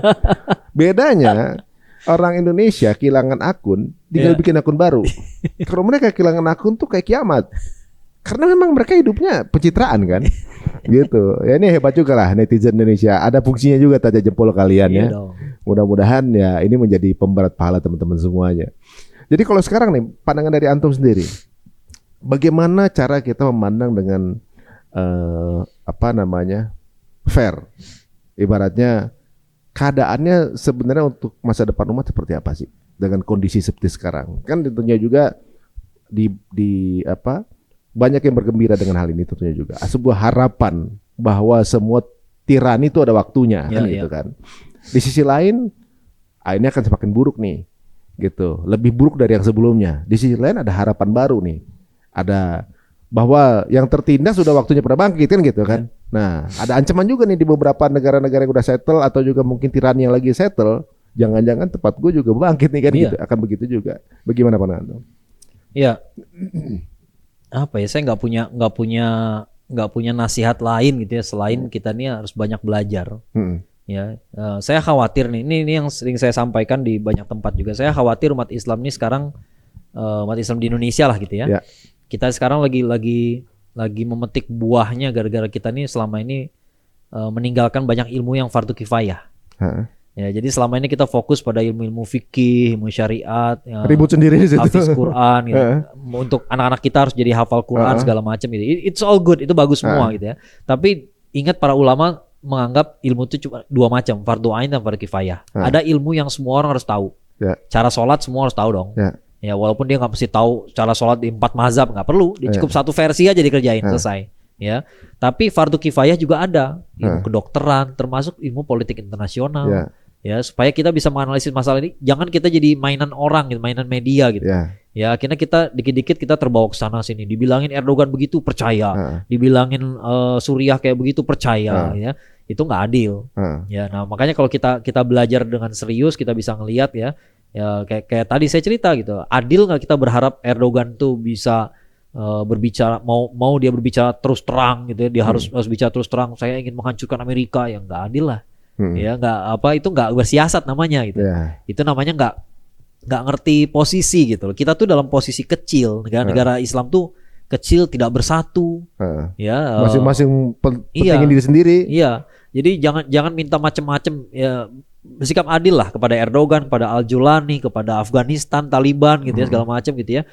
Bedanya orang Indonesia kehilangan akun, tinggal bikin akun baru. Kalau mereka kehilangan akun tuh kayak kiamat. Karena memang mereka hidupnya pencitraan kan. Gitu. Ya ini hebat juga lah netizen Indonesia. Ada fungsinya juga tanda jempol kalian ya. Mudah-mudahan ya ini menjadi pemberat pahala teman-teman semuanya. Jadi kalau sekarang nih pandangan dari antum sendiri, bagaimana cara kita memandang dengan fair? Ibaratnya keadaannya sebenarnya untuk masa depan umat seperti apa sih dengan kondisi seperti sekarang? Kan tentunya juga banyak yang bergembira dengan hal ini tentunya juga. Sebuah harapan bahwa semua tirani itu ada waktunya gitu kan. Di sisi lain, ini akan semakin buruk nih. Gitu. Lebih buruk dari yang sebelumnya. Di sisi lain ada harapan baru nih. Ada bahwa yang tertindas sudah waktunya pada bangkit kan gitu kan. Nah, ada ancaman juga nih di beberapa negara-negara yang udah settle atau juga mungkin tirani yang lagi settle. Jangan-jangan tempat gue juga bangkit nih kan gitu. Akan begitu juga. Bagaimana pandangan? Iya. Apa ya, saya nggak punya nasihat lain gitu ya selain kita nih harus banyak belajar. Ya, saya khawatir nih, ini yang sering saya sampaikan di banyak tempat juga. Saya khawatir umat Islam ini sekarang, umat Islam di Indonesia lah gitu ya. Kita sekarang lagi memetik buahnya gara-gara kita nih selama ini meninggalkan banyak ilmu yang fardu kifayah. Ya, jadi selama ini kita fokus pada ilmu-ilmu fikih, ilmu syariat, ribut sendiri di situ. Hafiz Quran gitu. Untuk anak-anak kita harus jadi hafal Quran segala macam gitu. It's all good, itu bagus semua gitu ya. Tapi ingat para ulama menganggap ilmu itu cuma dua macam, fardu ain dan fardu kifayah. Ada ilmu yang semua orang harus tahu. Cara sholat semua harus tahu dong. Ya walaupun dia nggak mesti tahu cara sholat di 4 mazhab, nggak perlu, dia cukup satu versi aja dikerjain selesai. Ya, tapi fardu kifayah juga ada, ilmu kedokteran, termasuk ilmu politik internasional. Ya, supaya kita bisa menganalisis masalah ini, jangan kita jadi mainan orang gitu, mainan media gitu. Ya, akhirnya kita dikit-dikit kita terbawa ke sana sini. Dibilangin Erdogan begitu percaya, dibilangin Suriah kayak begitu percaya, ya. Itu nggak adil. Ya, nah makanya kalau kita belajar dengan serius, kita bisa ngelihat ya kayak tadi saya cerita gitu. Adil nggak kita berharap Erdogan tuh bisa berbicara mau dia berbicara terus terang gitu ya. Dia harus bicara terus terang. Saya ingin menghancurkan Amerika, yang nggak adil lah. Ya itu nggak bersiasat namanya gitu. Itu namanya nggak ngerti posisi gitu. Kita tuh dalam posisi kecil. Negara-negara Islam tuh kecil, tidak bersatu. Ya masing-masing pentingin diri sendiri. Iya. Jadi jangan minta macam-macam ya. Bersikap adil lah kepada Erdogan, kepada Al-Julani, kepada Afghanistan, Taliban gitu ya, segala macam gitu ya.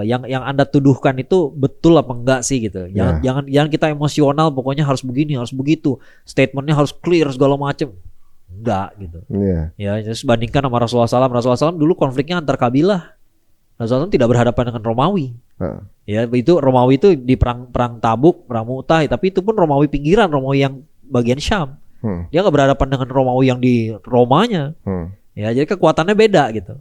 Yang Anda tuduhkan itu betul apa enggak sih gitu. Jangan kita emosional, pokoknya harus begini, harus begitu. Statementnya harus clear segala macam. Enggak gitu. Ya, just bandingkan sama Rasulullah SAW. Rasulullah SAW dulu konfliknya antar kabilah. Rasulullah SAW tidak berhadapan dengan Romawi. Ya, itu Romawi itu di perang Tabuk, perang Mu'tah, tapi itu pun Romawi pinggiran, Romawi yang bagian Syam. Dia nggak berhadapan dengan Romawi yang di Romanya. Ya, jadi kekuatannya beda gitu.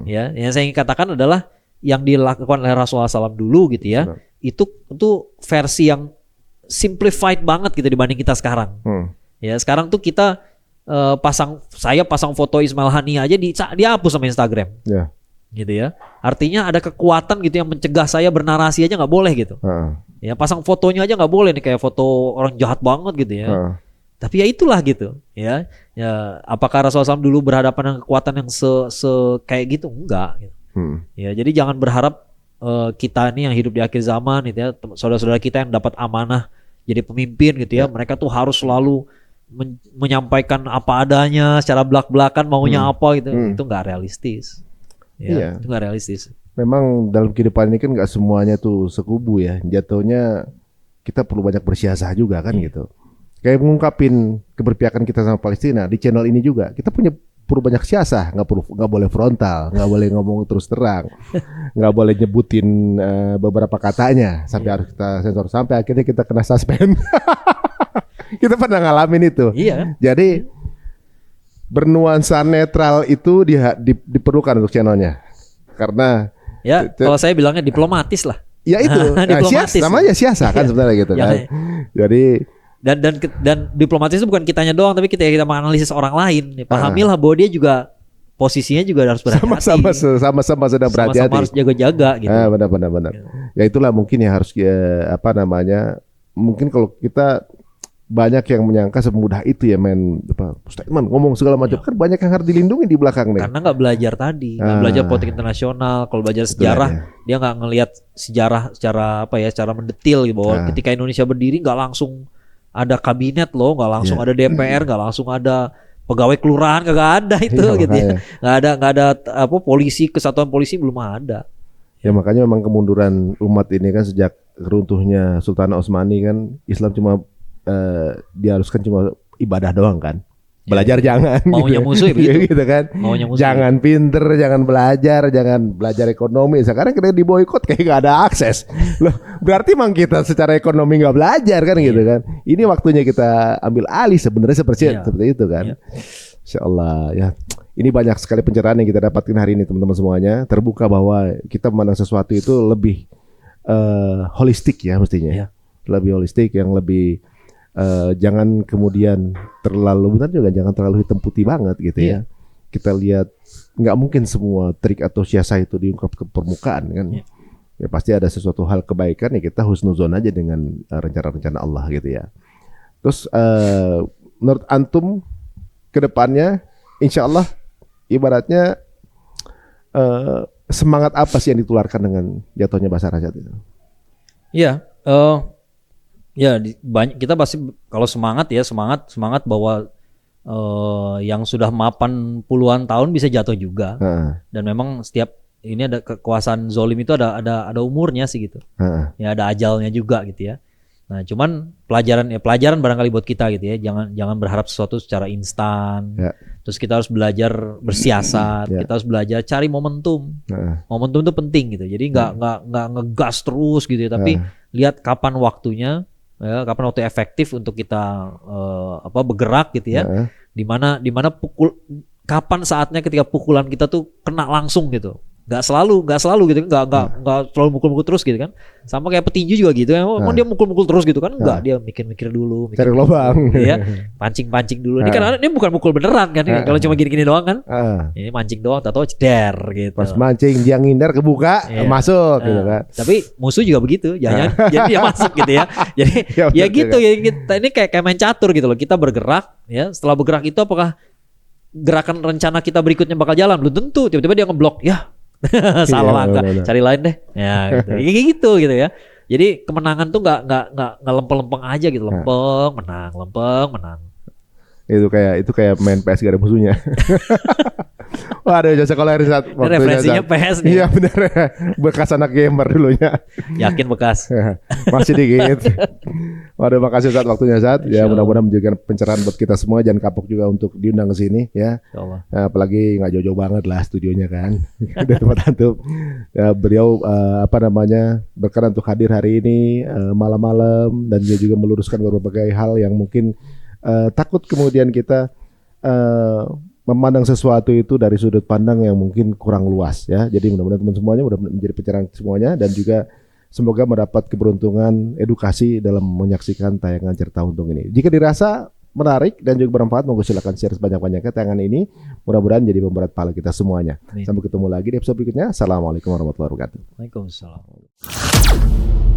Ya, yang saya ingin katakan adalah yang dilakukan oleh Rasulullah SAW dulu gitu ya. Itu versi yang simplified banget gitu dibanding kita sekarang. Ya, sekarang tuh kita saya pasang foto Ismail Haniah aja dihapus sama Instagram. Gitu ya. Artinya ada kekuatan gitu yang mencegah saya bernarasi aja nggak boleh gitu. Ya, pasang fotonya aja nggak boleh nih, kayak foto orang jahat banget gitu ya. Tapi ya itulah gitu ya. Apakah Rasulullah SAW dulu berhadapan dengan kekuatan yang kayak gitu? Enggak gitu. Ya, jadi jangan berharap kita ini yang hidup di akhir zaman gitu ya, saudara-saudara kita yang dapat amanah jadi pemimpin gitu ya, mereka tuh harus selalu menyampaikan apa adanya secara belak-belakan maunya apa gitu. Itu enggak realistis. Ya, itu enggak realistis. Memang dalam kehidupan ini kan enggak semuanya tuh sekubu ya. Jatuhnya kita perlu banyak bersiasah juga kan gitu. Kayak mengungkapin keberpihakan kita sama Palestina di channel ini juga kita perlu banyak siasah, nggak boleh frontal, nggak boleh ngomong terus terang, nggak boleh nyebutin beberapa katanya sampai harus kita sensor, sampai akhirnya kita kena suspend. Kita pernah ngalamin itu. Jadi bernuansa netral itu diperlukan untuk channelnya, karena kalau saya bilangnya diplomatis lah. Ya itu, namanya siasah kan sebenarnya gitu kan. Jadi dan diplomatis itu bukan kitanya doang, tapi kita menganalisis orang lain. Pahamilah bahwa dia juga posisinya juga harus berhati-hati. Sama-sama sedang berhati-hati. Sama-sama harus jaga-jaga gitu. Benar. Ya itulah mungkin yang harus mungkin kalau kita banyak yang menyangka semudah itu ya statement ngomong segala macam, kan banyak yang harus dilindungi di belakang nih. Karena nggak belajar tadi, nggak belajar politik internasional. Kalau belajar sejarah, dia nggak ngelihat sejarah secara mendetil gitu, bahwa ketika Indonesia berdiri nggak langsung ada kabinet loh, nggak langsung ada DPR, nggak langsung ada pegawai kelurahan, nggak ada itu gitu ya, nggak ada polisi, kesatuan polisi belum ada. Ya makanya memang kemunduran umat ini kan sejak runtuhnya Sultan Utsmani kan, Islam cuma diharuskan cuma ibadah doang kan. Belajar jangan maunya gitu. Musuh begitu. Gitu kan. Jangan pinter, jangan belajar ekonomi. Sekarang kita diboikot kayak gak ada akses. Loh, berarti emang kita secara ekonomi gak belajar kan gitu kan. Ini waktunya kita ambil alih sebenarnya seperti itu kan. Insyaallah ya. Ini banyak sekali pencerahan yang kita dapatkan hari ini teman-teman semuanya. Terbuka bahwa kita memandang sesuatu itu lebih holistik ya mestinya. Lebih holistik, yang lebih jangan kemudian jangan terlalu hitam putih banget gitu ya. Kita lihat nggak mungkin semua trik atau siasah itu diungkap ke permukaan kan. Ya pasti ada sesuatu hal kebaikan, ya kita husnuzon aja dengan rencana-rencana Allah gitu ya. Terus menurut antum ke depannya insya Allah ibaratnya semangat apa sih yang ditularkan dengan jatuhnya Bashar al-Assad itu? Banyak kita pasti kalau semangat bahwa yang sudah mapan puluhan tahun bisa jatuh juga. Dan memang setiap ini ada kekuasaan zolim itu ada umurnya sih gitu. Ya ada ajalnya juga gitu ya. Nah, cuman pelajaran barangkali buat kita gitu ya. Jangan berharap sesuatu secara instan. Terus kita harus belajar bersiasat, kita harus belajar cari momentum. Momentum itu penting gitu. Jadi nggak ngegas terus gitu ya, tapi lihat kapan waktunya, ya, kapan waktu efektif untuk kita bergerak gitu ya. Di mana kapan saatnya ketika pukulan kita tuh kena langsung gitu. Nggak selalu gitu, nggak selalu mukul-mukul terus gitu kan. Sama kayak petinju juga gitu, emang dia mukul-mukul terus gitu kan? Nggak, dia mikir-mikir dulu, cari lubang, ya, pancing dulu. Ini kan ini bukan mukul beneran kan? Kalau cuma gini-gini doang kan? Ini mancing doang, tahu ceder gitu. Pas mancing dia ngindar kebuka, masuk gitu kan. Tapi musuh juga begitu, jangan jadi dia masuk gitu ya. Jadi ya gitu ya, kita ini kayak main catur gitu loh. Kita bergerak, ya. Setelah bergerak itu apakah gerakan rencana kita berikutnya bakal jalan? Belum tentu. Tiba-tiba dia ngeblok, ya. Salah langkah, cari lain deh, ya gitu ya. Jadi kemenangan tuh nggak lempeng-lempeng aja gitu, lempeng menang. Itu kayak main PS gak ada musuhnya. Waduh, jasa kalau hari saat waktu referensinya PS nih. Iya benar, bekas anak gamer dulunya. Yakin bekas. Masih dikit. Waduh, makasih saat waktunya saat. Ya mudah-mudahan menjadikan pencerahan buat kita semua. Jangan kapok juga untuk diundang ke sini ya. Apalagi nggak jauh-jauh banget lah studionya kan. Dari tempat antum. Ya, beliau berkenan untuk hadir hari ini malam-malam, dan dia juga meluruskan berbagai hal yang mungkin takut kemudian kita memandang sesuatu itu dari sudut pandang yang mungkin kurang luas ya. Jadi mudah-mudahan teman semuanya mudah menjadi pencerahan semuanya, dan juga semoga mendapat keberuntungan edukasi dalam menyaksikan tayangan Cerita Untung ini. Jika dirasa menarik dan juga bermanfaat, monggo silakan share sebanyak-banyaknya tayangan ini. Mudah-mudahan jadi pemberat pahala kita semuanya. Sampai ketemu lagi di episode berikutnya. Assalamualaikum warahmatullahi wabarakatuh. Waalaikumsalam.